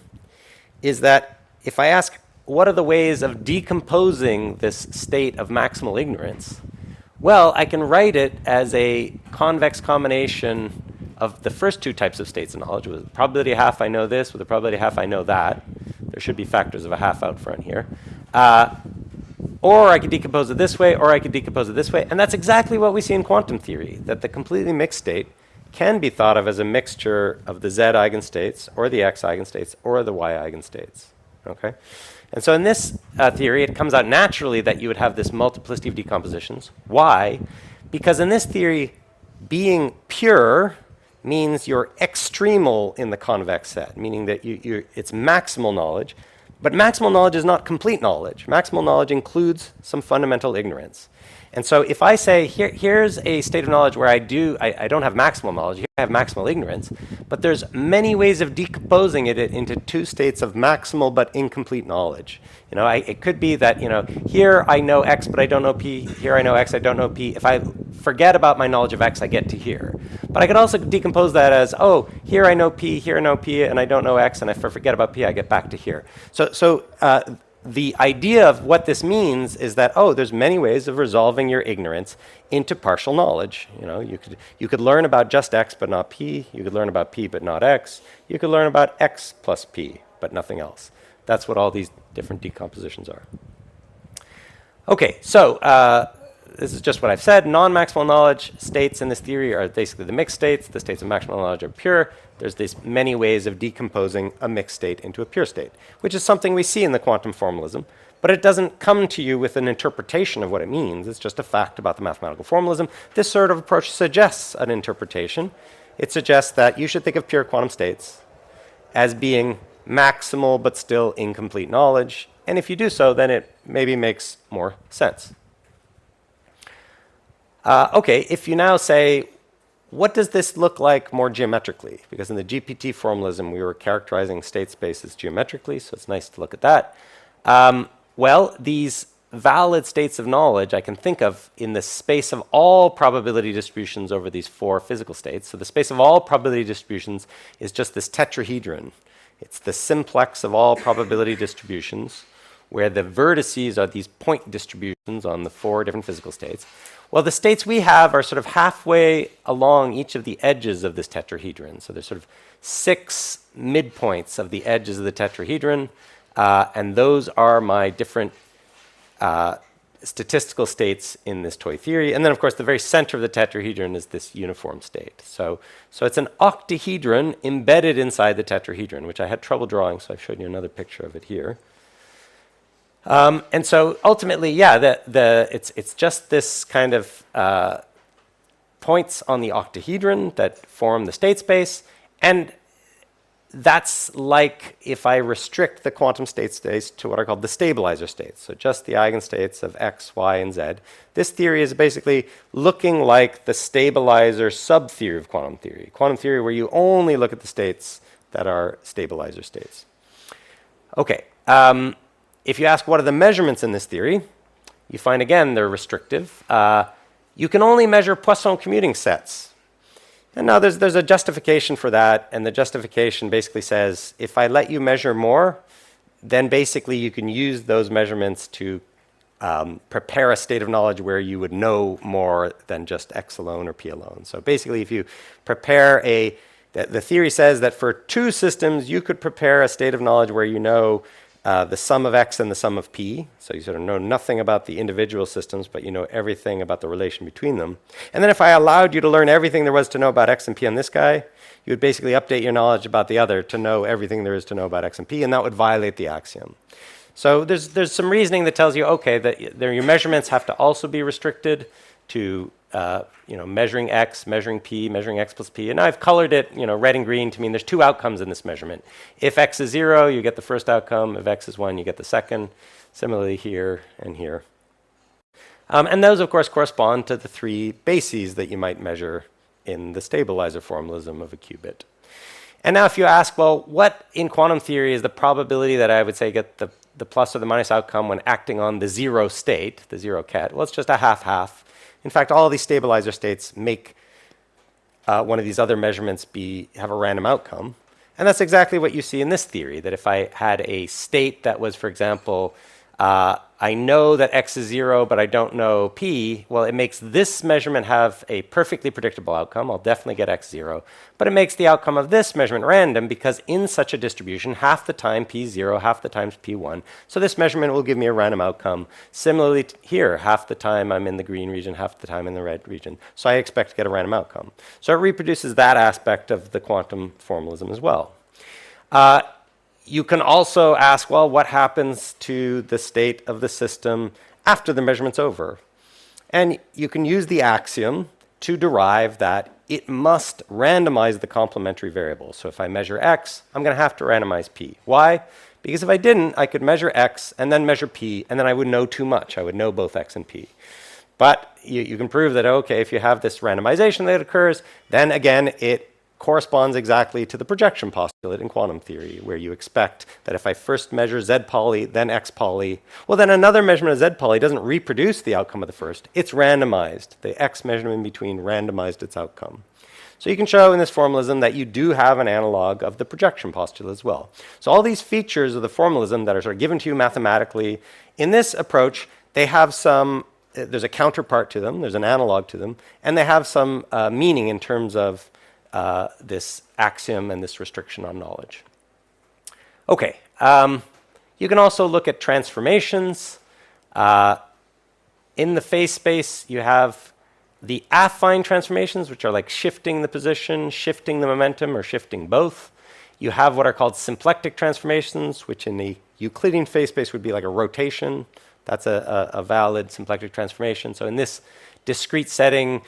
is that if I ask, what are the ways of decomposing this state of maximal ignorance? Well, I can write it as a convex combination of the first two types of states of knowledge. With a probability of half I know this, with a probability of half I know that. There should be factors of a half out front here. Or I could decompose it this way, or I could decompose it this way. And that's exactly what we see in quantum theory, that the completely mixed state can be thought of as a mixture of the z eigenstates, or the x eigenstates, or the y eigenstates. Okay? And so in this theory, it comes out naturally that you would have this multiplicity of decompositions. Why? Because in this theory, being pure means you're extremal in the convex set, meaning that it's maximal knowledge. But maximal knowledge is not complete knowledge. Maximal knowledge includes some fundamental ignorance. And so if I say, here's a state of knowledge where I don't have maximal knowledge, here I have maximal ignorance, but there's many ways of decomposing it into two states of maximal but incomplete knowledge. It could be that, here I know x, but I don't know p. Here I know x, I don't know p. If I forget about my knowledge of x, I get to here. But I could also decompose that as, oh, here I know p, here I know p, and I don't know x, and if I forget about p, I get back to here. So the idea of what this means is that, there's many ways of resolving your ignorance into partial knowledge. You could learn about just x but not p. You could learn about p but not x. You could learn about x plus p but nothing else. That's what all these different decompositions are. Okay, so this is just what I've said. Non-maximal knowledge states in this theory are basically the mixed states. The states of maximal knowledge are pure. There's these many ways of decomposing a mixed state into a pure state, which is something we see in the quantum formalism. But it doesn't come to you with an interpretation of what it means. It's just a fact about the mathematical formalism. This sort of approach suggests an interpretation. It suggests that you should think of pure quantum states as being maximal but still incomplete knowledge. And if you do so, then it maybe makes more sense. Okay, if you now say, what does this look like more geometrically? Because in the GPT formalism, we were characterizing state spaces geometrically, so it's nice to look at that. Well, these valid states of knowledge I can think of in the space of all probability distributions over these four physical states. So the space of all probability distributions is just this tetrahedron. It's the simplex of all probability distributions, where the vertices are these point distributions on the four different physical states. Well, the states we have are sort of halfway along each of the edges of this tetrahedron. So there's sort of 6 midpoints of the edges of the tetrahedron, and those are my different statistical states in this toy theory. And then, of course, the very center of the tetrahedron is this uniform state. So it's an octahedron embedded inside the tetrahedron, which I had trouble drawing, so I've shown you another picture of it here. And so ultimately, yeah, it's just this kind of points on the octahedron that form the state space. And that's like if I restrict the quantum state space to what are called the stabilizer states, so just the eigenstates of x, y, and z. This theory is basically looking like the stabilizer sub-theory of quantum theory where you only look at the states that are stabilizer states. Okay, if you ask what are the measurements in this theory, you find again they're restrictive. You can only measure Poisson commuting sets. And now there's a justification for that, and the justification basically says, if I let you measure more, then basically you can use those measurements to prepare a state of knowledge where you would know more than just X alone or P alone. So basically if you prepare the theory says that for two systems, you could prepare a state of knowledge where you know the sum of X and the sum of P. So you sort of know nothing about the individual systems, but you know everything about the relation between them. And then if I allowed you to learn everything there was to know about X and P on this guy, you would basically update your knowledge about the other to know everything there is to know about X and P, and that would violate the axiom. So there's some reasoning that tells you, okay, that your measurements have to also be restricted to measuring X, measuring P, measuring X plus P. And I've colored it, red and green to mean there's two outcomes in this measurement. If X is 0, you get the first outcome. If X is 1, you get the second. Similarly here and here. And those, of course, correspond to the three bases that you might measure in the stabilizer formalism of a qubit. And now if you ask, well, what in quantum theory is the probability that I would say get the plus or the minus outcome when acting on the 0 state, the 0 ket? Well, it's just a half-half. In fact, all of these stabilizer states make one of these other measurements have a random outcome. And that's exactly what you see in this theory, that if I had a state that was, for example, I know that X is 0, but I don't know P, well, it makes this measurement have a perfectly predictable outcome. I'll definitely get X 0. But it makes the outcome of this measurement random because in such a distribution, half the time P 0, half the time P 1. So this measurement will give me a random outcome. Similarly here, half the time I'm in the green region, half the time in the red region. So I expect to get a random outcome. So it reproduces that aspect of the quantum formalism as well. You can also ask, well, what happens to the state of the system after the measurement's over? And you can use the axiom to derive that it must randomize the complementary variable. So if I measure X, I'm going to have to randomize P. Why? Because if I didn't, I could measure X and then measure P, and then I would know too much. I would know both X and P. But you can prove that, okay, if you have this randomization that occurs, then again, it corresponds exactly to the projection postulate in quantum theory, where you expect that if I first measure Z Pauli, then X Pauli, well, then another measurement of Z Pauli doesn't reproduce the outcome of the first. It's randomized. The X measurement in between randomized its outcome. So you can show in this formalism that you do have an analog of the projection postulate as well. So all these features of the formalism that are sort of given to you mathematically, in this approach, they have some, there's a counterpart to them, there's an analog to them, and they have some meaning in terms of this axiom and this restriction on knowledge. Okay, you can also look at transformations. In the phase space, you have the affine transformations, which are like shifting the position, shifting the momentum, or shifting both. You have what are called symplectic transformations, which in the Euclidean phase space would be like a rotation. That's a valid symplectic transformation. So in this discrete setting,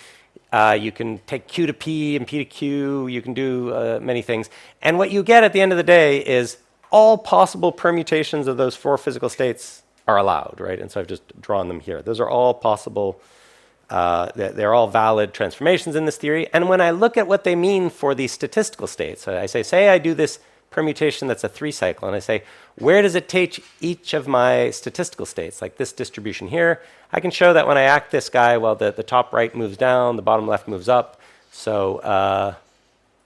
you can take Q to P and P to Q. You can do many things. And what you get at the end of the day is all possible permutations of those four physical states are allowed, right? And so I've just drawn them here. Those are all possible. They're all valid transformations in this theory. And when I look at what they mean for these statistical states, I say I do this permutation that's a 3-cycle, and I say, where does it take each of my statistical states, like this distribution here? I can show that when I act this guy, well, the top right moves down, the bottom left moves up. So,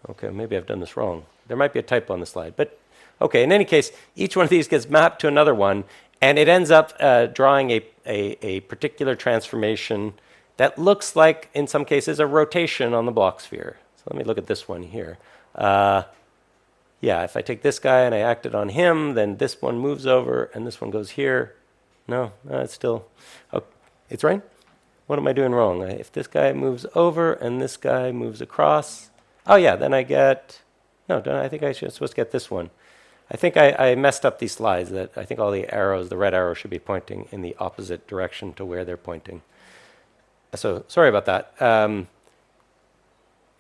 okay, maybe I've done this wrong. There might be a typo on the slide. But, okay, in any case, each one of these gets mapped to another one, and it ends up drawing a particular transformation that looks like, in some cases, a rotation on the Bloch sphere. So let me look at this one here. Yeah, if I take this guy and I act it on him, then this one moves over and this one goes here. No, it's still, It's right? What am I doing wrong? If this guy moves over and this guy moves across, oh yeah, then I get, no, I think I'm supposed to get this one. I think I messed up these slides. That I think all the arrows, the red arrows should be pointing in the opposite direction to where they're pointing. So sorry about that.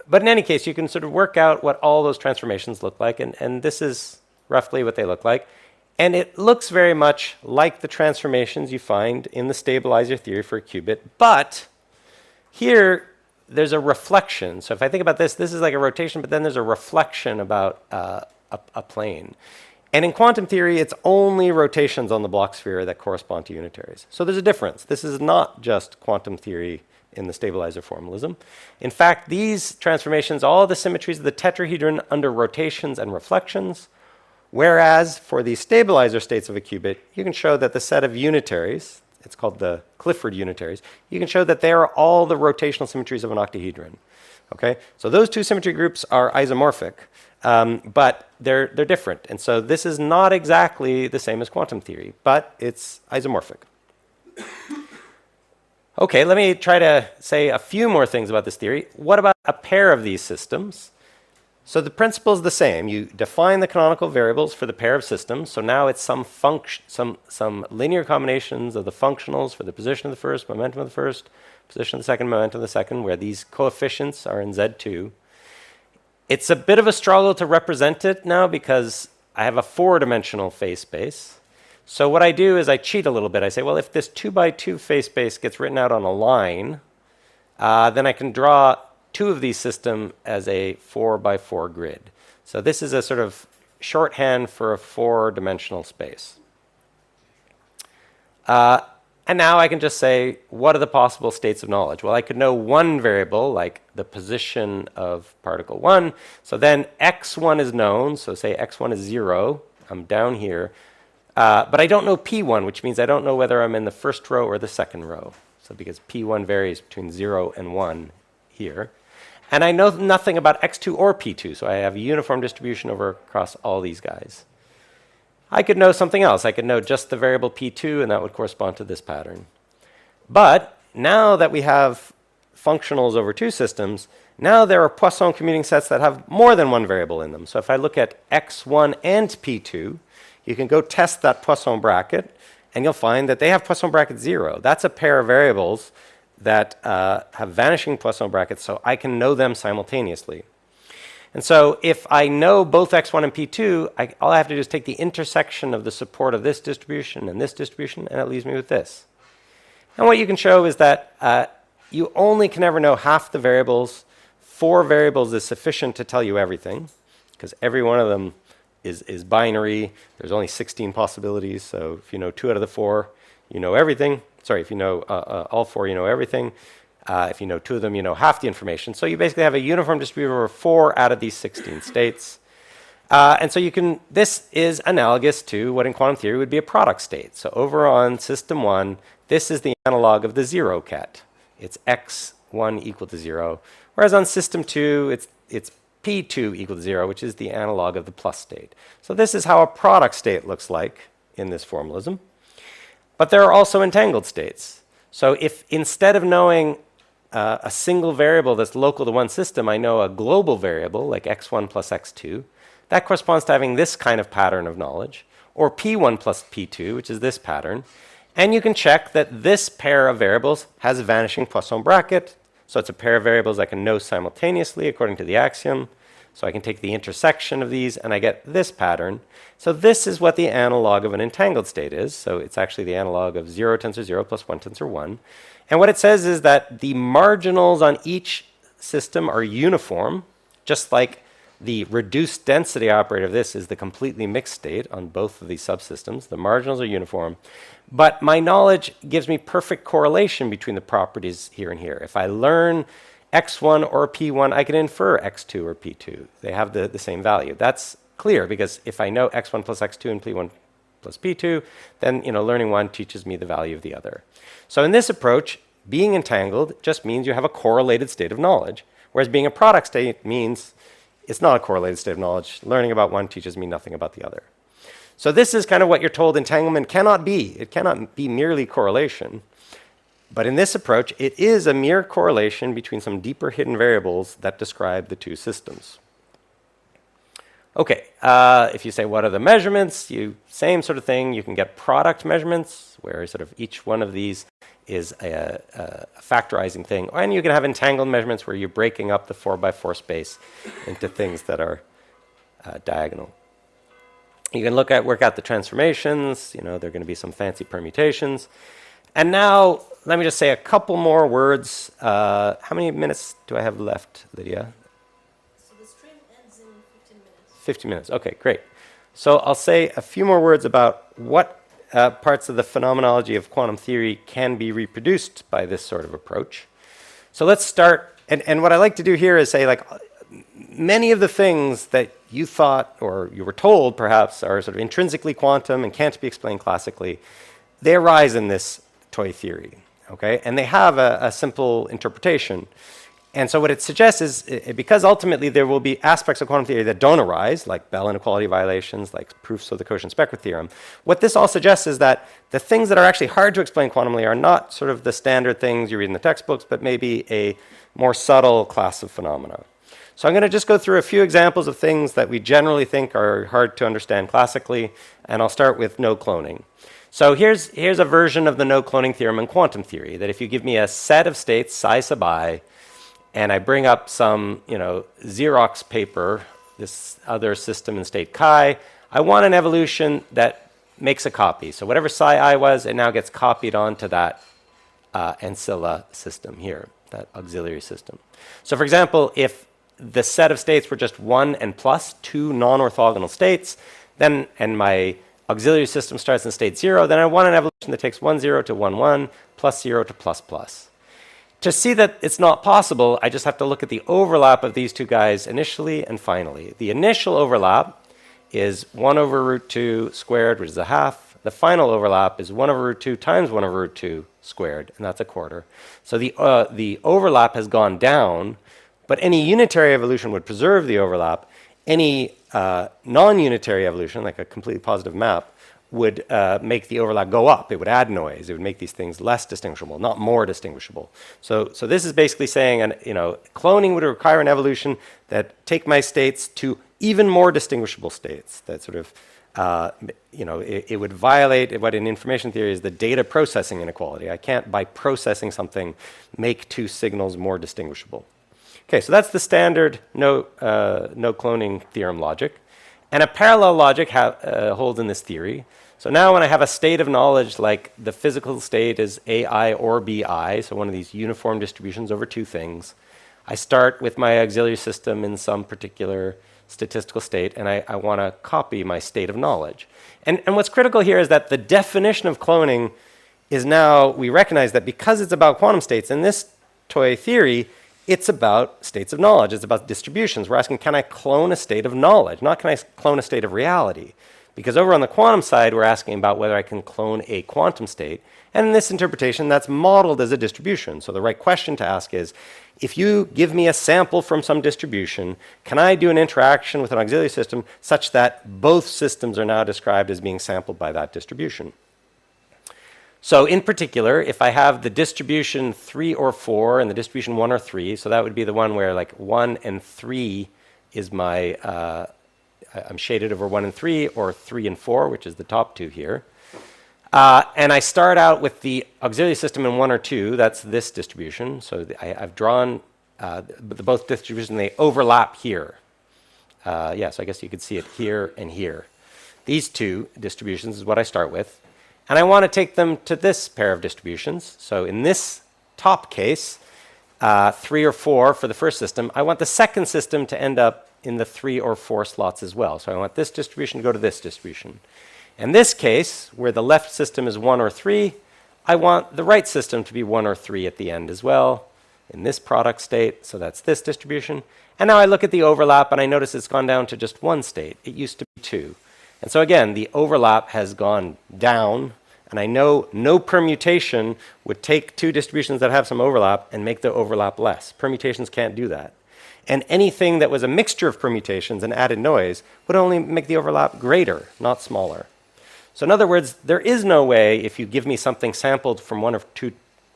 But in any case, you can sort of work out what all those transformations look like, and this is roughly what they look like. And it looks very much like the transformations you find in the stabilizer theory for a qubit, but here there's a reflection. So if I think about this, this is like a rotation, but then there's a reflection about a plane. And in quantum theory, it's only rotations on the Bloch sphere that correspond to unitaries. So there's a difference. This is not just quantum theory in the stabilizer formalism. In fact, these transformations, all the symmetries of the tetrahedron under rotations and reflections, whereas for the stabilizer states of a qubit, you can show that the set of unitaries, it's called the Clifford unitaries, you can show that they are all the rotational symmetries of an octahedron. Okay, so those two symmetry groups are isomorphic, but they're different. And so this is not exactly the same as quantum theory, but it's isomorphic. Okay, let me try to say a few more things about this theory. What about a pair of these systems? So the principle is the same. You define the canonical variables for the pair of systems. So now it's some linear combinations of the functionals for the position of the first, momentum of the first, position of the second, momentum of the second, where these coefficients are in Z2. It's a bit of a struggle to represent it now because I have a four-dimensional phase space. So what I do is I cheat a little bit. I say, well, if this 2x2 phase space gets written out on a line, then I can draw two of these systems as a 4x4 grid. So this is a sort of shorthand for a four-dimensional space. And now I can just say, what are the possible states of knowledge? Well, I could know one variable, like the position of particle 1. So then x1 is known. So say x1 is 0. I'm down here. But I don't know P1, which means I don't know whether I'm in the first row or the second row. So because P1 varies between 0 and 1 here. And I know nothing about X2 or P2, so I have a uniform distribution across all these guys. I could know something else. I could know just the variable P2, and that would correspond to this pattern. But now that we have functionals over two systems, now there are Poisson commuting sets that have more than one variable in them. So if I look at X1 and P2, you can go test that Poisson bracket, and you'll find that they have Poisson bracket 0. That's a pair of variables that have vanishing Poisson brackets, so I can know them simultaneously. And so if I know both x1 and p2, all I have to do is take the intersection of the support of this distribution, and it leaves me with this. And what you can show is that you only can ever know half the variables. 4 variables is sufficient to tell you everything, because every one of them is binary. There's only 16 possibilities, so if you know 2 out of the 4, you know everything. Sorry, if you know all 4, you know everything. If you know 2 of them, you know half the information. So you basically have a uniform distribution over 4 out of these 16 states. And so this is analogous to what in quantum theory would be a product state. So over on system 1, this is the analog of the 0 ket. It's x1 equal to 0. Whereas on system 2, it's p2 equal to 0, which is the analog of the plus state. So this is how a product state looks like in this formalism. But there are also entangled states. So if instead of knowing a single variable that's local to one system, I know a global variable like x1 plus x2, that corresponds to having this kind of pattern of knowledge, or p1 plus p2, which is this pattern. And you can check that this pair of variables has a vanishing Poisson bracket. So it's a pair of variables I can know simultaneously according to the axiom. So I can take the intersection of these and I get this pattern. So this is what the analog of an entangled state is. So it's actually the analog of 0 tensor 0 plus 1 tensor 1. And what it says is that the marginals on each system are uniform, just like the reduced density operator of this is the completely mixed state on both of these subsystems. The marginals are uniform. But my knowledge gives me perfect correlation between the properties here and here. If I learn x1 or p1, I can infer x2 or p2. They have the same value. That's clear because if I know x1 plus x2 and p1 plus p2, then learning one teaches me the value of the other. So in this approach, being entangled just means you have a correlated state of knowledge, whereas being a product state means it's not a correlated state of knowledge. Learning about one teaches me nothing about the other. So this is kind of what you're told entanglement cannot be. It cannot be merely correlation. But in this approach, it is a mere correlation between some deeper hidden variables that describe the two systems. Okay, if you say, what are the measurements? Same sort of thing. You can get product measurements, where sort of each one of these is a factorizing thing. And you can have entangled measurements, where you're breaking up the 4x4 space into things that are diagonal. You can work out the transformations. There are going to be some fancy permutations. And now, let me just say a couple more words. How many minutes do I have left, Lydia? So the stream ends in 15 minutes. 15 minutes. Okay, great. So I'll say a few more words about what parts of the phenomenology of quantum theory can be reproduced by this sort of approach. So let's start. And what I like to do here is say, like, many of the things that you thought, or you were told perhaps, are sort of intrinsically quantum and can't be explained classically, they arise in this toy theory, okay? And they have a simple interpretation. And so what it suggests is, because ultimately there will be aspects of quantum theory that don't arise, like Bell inequality violations, like proofs of the Cauchy-Specker theorem, what this all suggests is that the things that are actually hard to explain quantumly are not sort of the standard things you read in the textbooks, but maybe a more subtle class of phenomena. So I'm going to just go through a few examples of things that we generally think are hard to understand classically, and I'll start with no cloning. So here's a version of the no cloning theorem in quantum theory, that if you give me a set of states, psi sub I, and I bring up some Xerox paper, this other system in state chi, I want an evolution that makes a copy. So whatever psi I was, it now gets copied onto that ancilla system here, that auxiliary system. So for example, if the set of states were just 1 and plus 2 non-orthogonal states, then, and my auxiliary system starts in state 0, then I want an evolution that takes 1, 0 to 1, 1, plus 0 to plus, plus. To see that it's not possible, I just have to look at the overlap of these two guys initially and finally. The initial overlap is 1 over root 2 squared, which is a half. The final overlap is 1 over root 2 times 1 over root 2 squared, and that's a quarter. So the overlap has gone down, but any unitary evolution would preserve the overlap. Any non-unitary evolution, like a completely positive map, would make the overlap go up. It would add noise. It would make these things less distinguishable, not more distinguishable. So this is basically saying, cloning would require an evolution that take my states to even more distinguishable states. That sort of, it would violate what in information theory is the data processing inequality. I can't, by processing something, make two signals more distinguishable. Okay, so that's the standard no cloning theorem logic. And a parallel logic holds in this theory. So now when I have a state of knowledge, like the physical state is AI or BI, so one of these uniform distributions over two things, I start with my auxiliary system in some particular statistical state, and I want to copy my state of knowledge. And what's critical here is that the definition of cloning is now, we recognize that because it's about quantum states, in this toy theory, it's about states of knowledge. It's about distributions. We're asking, can I clone a state of knowledge? Not can I clone a state of reality? Because over on the quantum side, we're asking about whether I can clone a quantum state. And in this interpretation, that's modeled as a distribution. So the right question to ask is, if you give me a sample from some distribution, can I do an interaction with an auxiliary system such that both systems are now described as being sampled by that distribution? So in particular, if I have the distribution 3 or 4 and the distribution 1 or 3, so that would be the one where like 1 and 3 is my, I'm shaded over 1 and 3, or 3 and 4, which is the top two here. And I start out with the auxiliary system in 1 or 2, that's this distribution. So I've drawn both distributions, they overlap here. Yeah, so I guess you could see it here and here. These two distributions is what I start with. And I want to take them to this pair of distributions. So in this top case, 3 or 4 for the first system, I want the second system to end up in the 3 or 4 slots as well. So I want this distribution to go to this distribution. In this case, where the left system is 1 or 3, I want the right system to be 1 or 3 at the end as well, in this product state. So that's this distribution. And now I look at the overlap, and I notice it's gone down to just 1 state. It used to be 2. And so again, the overlap has gone down, and I know no permutation would take two distributions that have some overlap and make the overlap less. Permutations can't do that. And anything that was a mixture of permutations and added noise would only make the overlap greater, not smaller. So in other words, there is no way, if you give me something sampled from one of two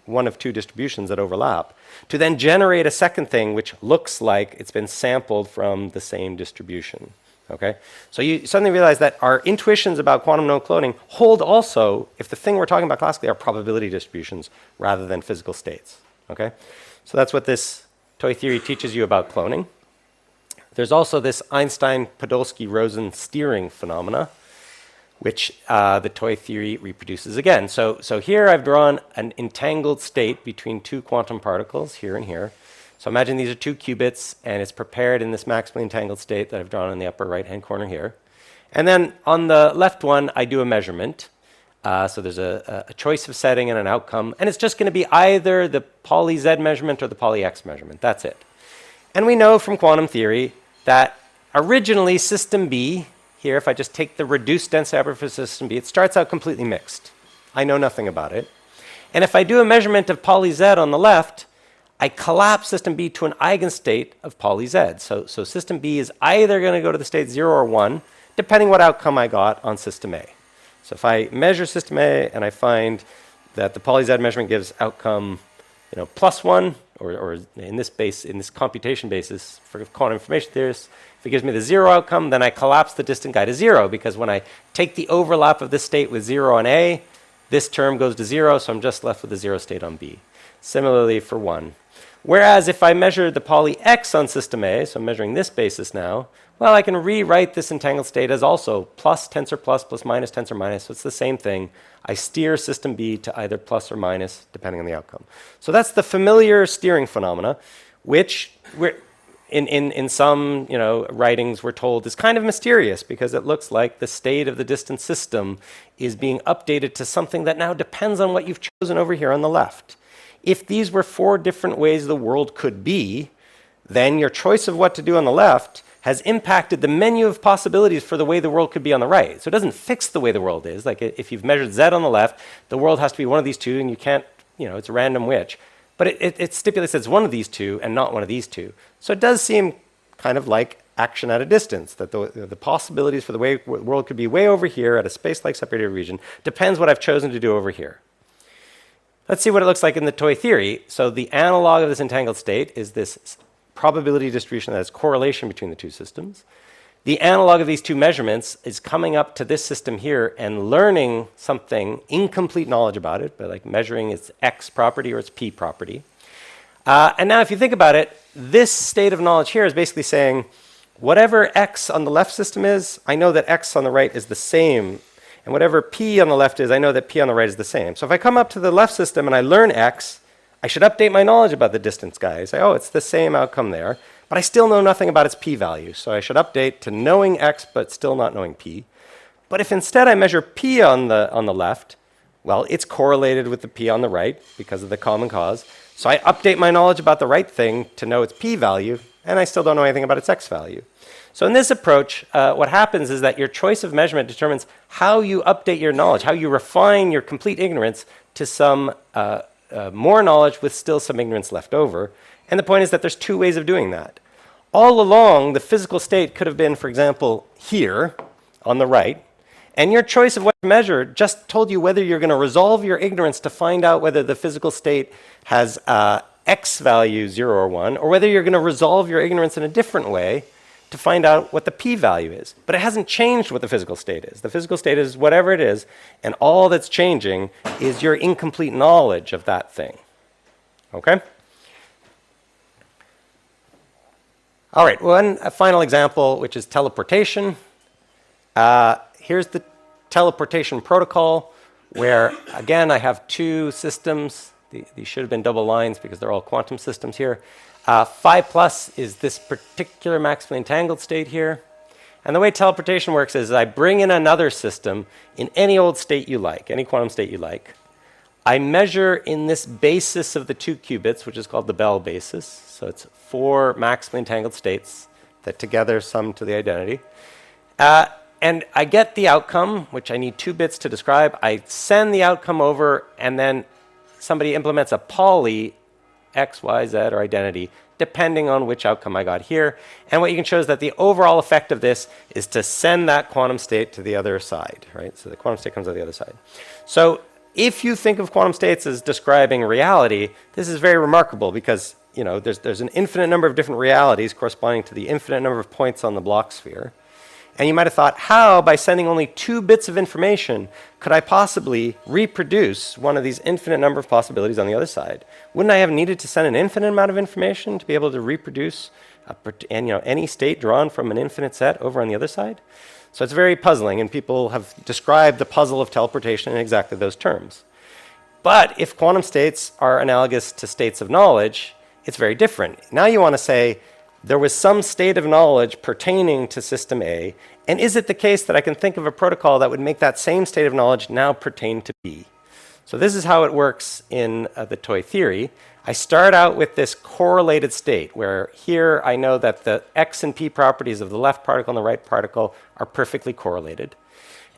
one of two distributions that overlap, to then generate a second thing which looks like it's been sampled from the same distribution. Okay? So you suddenly realize that our intuitions about quantum no cloning hold also if the thing we're talking about classically are probability distributions rather than physical states. Okay? So that's what this toy theory teaches you about cloning. There's also this Einstein-Podolsky-Rosen steering phenomena, which the toy theory reproduces again. So here I've drawn an entangled state between two quantum particles, here and here. So imagine these are two qubits, and it's prepared in this maximally entangled state that I've drawn in the upper right-hand corner here. And then on the left one, I do a measurement. So there's a choice of setting and an outcome, and it's just going to be either the Pauli Z measurement or the Pauli X measurement. That's it. And we know from quantum theory that originally system B, here, if I just take the reduced density operator for system B, it starts out completely mixed. I know nothing about it. And if I do a measurement of Pauli Z on the left, I collapse system B to an eigenstate of Pauli Z. So system B is either going to go to the state 0 or 1, depending what outcome I got on system A. So if I measure system A and I find that the Pauli Z measurement gives outcome, +1, or in this computation basis for quantum information theorists, if it gives me the 0 outcome, then I collapse the distant guy to 0, because when I take the overlap of this state with 0 on A, this term goes to 0, so I'm just left with the 0 state on B. Similarly for 1. Whereas if I measure the Pauli X on system A, so I'm measuring this basis now, well, I can rewrite this entangled state as also plus tensor plus minus tensor minus, so it's the same thing. I steer system B to either plus or minus, depending on the outcome. So that's the familiar steering phenomena, which in some writings we're told is kind of mysterious, because it looks like the state of the distant system is being updated to something that now depends on what you've chosen over here on the left. If these were 4 different ways the world could be, then your choice of what to do on the left has impacted the menu of possibilities for the way the world could be on the right. So it doesn't fix the way the world is. Like if you've measured Z on the left, the world has to be one of these two, and you can't, it's a random which. But it stipulates that it's one of these two and not one of these two. So it does seem kind of like action at a distance, that the possibilities for the way the world could be way over here at a space-like separated region depends what I've chosen to do over here. Let's see what it looks like in the toy theory. So the analog of this entangled state is this probability distribution that has correlation between the two systems. The analog of these two measurements is coming up to this system here and learning something, incomplete knowledge about it, but like measuring its X property or its P property. And now if you think about it, this state of knowledge here is basically saying, whatever X on the left system is, I know that X on the right is the same. And whatever P on the left is, I know that P on the right is the same. So if I come up to the left system and I learn X, I should update my knowledge about the distance guy. I say, oh, it's the same outcome there. But I still know nothing about its p-value. So I should update to knowing X, but still not knowing P. But if instead I measure P on the left, well, it's correlated with the P on the right because of the common cause. So I update my knowledge about the right thing to know its p-value, and I still don't know anything about its x value. So in this approach, what happens is that your choice of measurement determines how you update your knowledge, how you refine your complete ignorance to some more knowledge with still some ignorance left over. And the point is that there's 2 ways of doing that. All along, the physical state could have been, for example, here on the right, and your choice of what to measure just told you whether you're going to resolve your ignorance to find out whether the physical state has x value 0 or 1, or whether you're going to resolve your ignorance in a different way to find out what the p-value is. But it hasn't changed what the physical state is. The physical state is whatever it is, and all that's changing is your incomplete knowledge of that thing. Okay? All right, a final example, which is teleportation. Here's the teleportation protocol, where, again, I have 2 systems. These should have been double lines because they're all quantum systems here. Phi plus is this particular maximally entangled state here. And the way teleportation works is I bring in another system in any old state you like, any quantum state you like. I measure in this basis of the 2 qubits, which is called the Bell basis. So it's 4 maximally entangled states that together sum to the identity. And I get the outcome, which I need 2 bits to describe. I send the outcome over, and then somebody implements a Pauli X, Y, Z, or identity, depending on which outcome I got here. And what you can show is that the overall effect of this is to send that quantum state to the other side, right? So the quantum state comes on the other side. So if you think of quantum states as describing reality, this is very remarkable because there's an infinite number of different realities corresponding to the infinite number of points on the Bloch sphere. And you might have thought, how, by sending only 2 bits of information, could I possibly reproduce one of these infinite number of possibilities on the other side? Wouldn't I have needed to send an infinite amount of information to be able to reproduce any state drawn from an infinite set over on the other side? So it's very puzzling, and people have described the puzzle of teleportation in exactly those terms. But if quantum states are analogous to states of knowledge, it's very different. Now you want to say, there was some state of knowledge pertaining to system A, and is it the case that I can think of a protocol that would make that same state of knowledge now pertain to B? So this is how it works in the toy theory. I start out with this correlated state, where here I know that the x and p properties of the left particle and the right particle are perfectly correlated.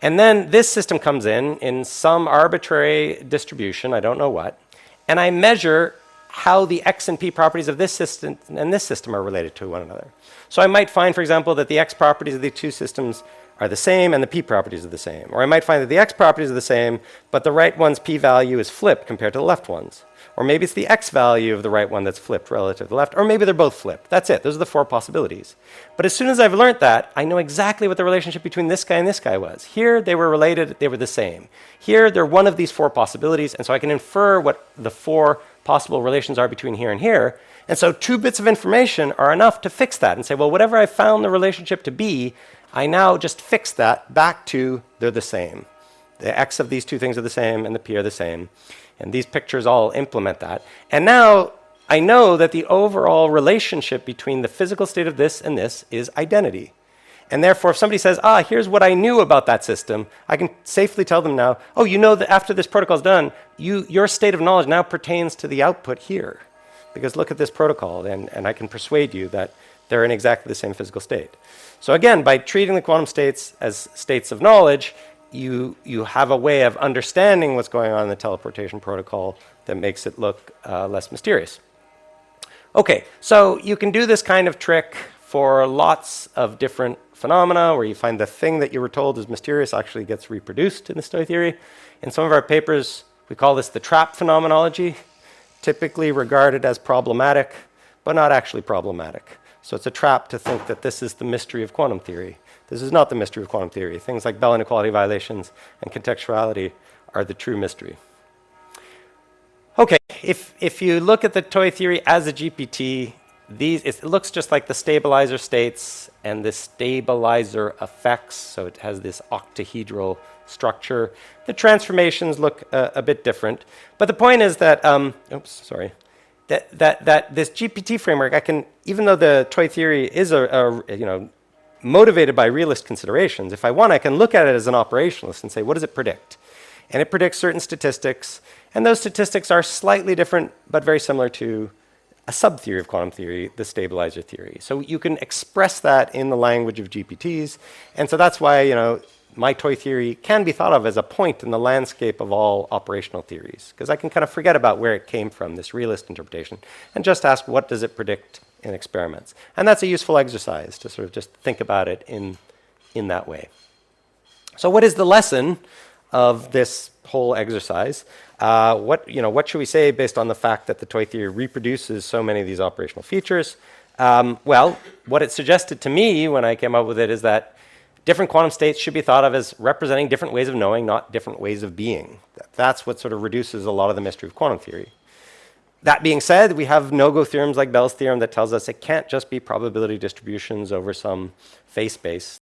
And then this system comes in some arbitrary distribution, I don't know what, and I measure how the x and p properties of this system and this system are related to one another. So I might find, for example, that the x properties of the 2 systems are the same and the p properties are the same. Or I might find that the x properties are the same, but the right one's p value is flipped compared to the left one's. Or maybe it's the x value of the right one that's flipped relative to the left, or maybe they're both flipped. That's it. Those are the 4 possibilities. But as soon as I've learned that, I know exactly what the relationship between this guy and this guy was. Here, they were related, they were the same. Here, they're one of these 4 possibilities, and so I can infer what the 4 possible relations are between here and here. And so 2 bits of information are enough to fix that and say, well, whatever I found the relationship to be, I now just fix that back to they're the same. The x of these 2 things are the same, and the p are the same. And these pictures all implement that. And now I know that the overall relationship between the physical state of this and this is identity. And therefore, if somebody says, here's what I knew about that system, I can safely tell them now, oh, you know that after this protocol is done, your state of knowledge now pertains to the output here. Because look at this protocol, and I can persuade you that they're in exactly the same physical state. So again, by treating the quantum states as states of knowledge, you have a way of understanding what's going on in the teleportation protocol that makes it look less mysterious. Okay, so you can do this kind of trick for lots of different phenomena where you find the thing that you were told is mysterious actually gets reproduced in the toy theory. In some of our papers, we call this the trap phenomenology, typically regarded as problematic, but not actually problematic. So it's a trap to think that this is the mystery of quantum theory. This is not the mystery of quantum theory. Things like Bell inequality violations and contextuality are the true mystery. Okay, if you look at the toy theory as a GPT, it looks just like the stabilizer states and the stabilizer effects. So it has this octahedral structure. The transformations look a bit different. But the point is that, that this GPT framework, even though the toy theory is motivated by realist considerations, if I want, I can look at it as an operationalist and say, what does it predict? And it predicts certain statistics, and those statistics are slightly different, but very similar to a sub-theory of quantum theory, the stabilizer theory. So you can express that in the language of GPTs, and so that's why, my toy theory can be thought of as a point in the landscape of all operational theories, because I can kind of forget about where it came from, this realist interpretation, and just ask, what does it predict in experiments? And that's a useful exercise to sort of just think about it in that way. So what is the lesson of this whole exercise? What should we say based on the fact that the toy theory reproduces so many of these operational features? Well, what it suggested to me when I came up with it is that different quantum states should be thought of as representing different ways of knowing, not different ways of being. That's what sort of reduces a lot of the mystery of quantum theory. That being said, we have no-go theorems like Bell's theorem that tells us it can't just be probability distributions over some phase space.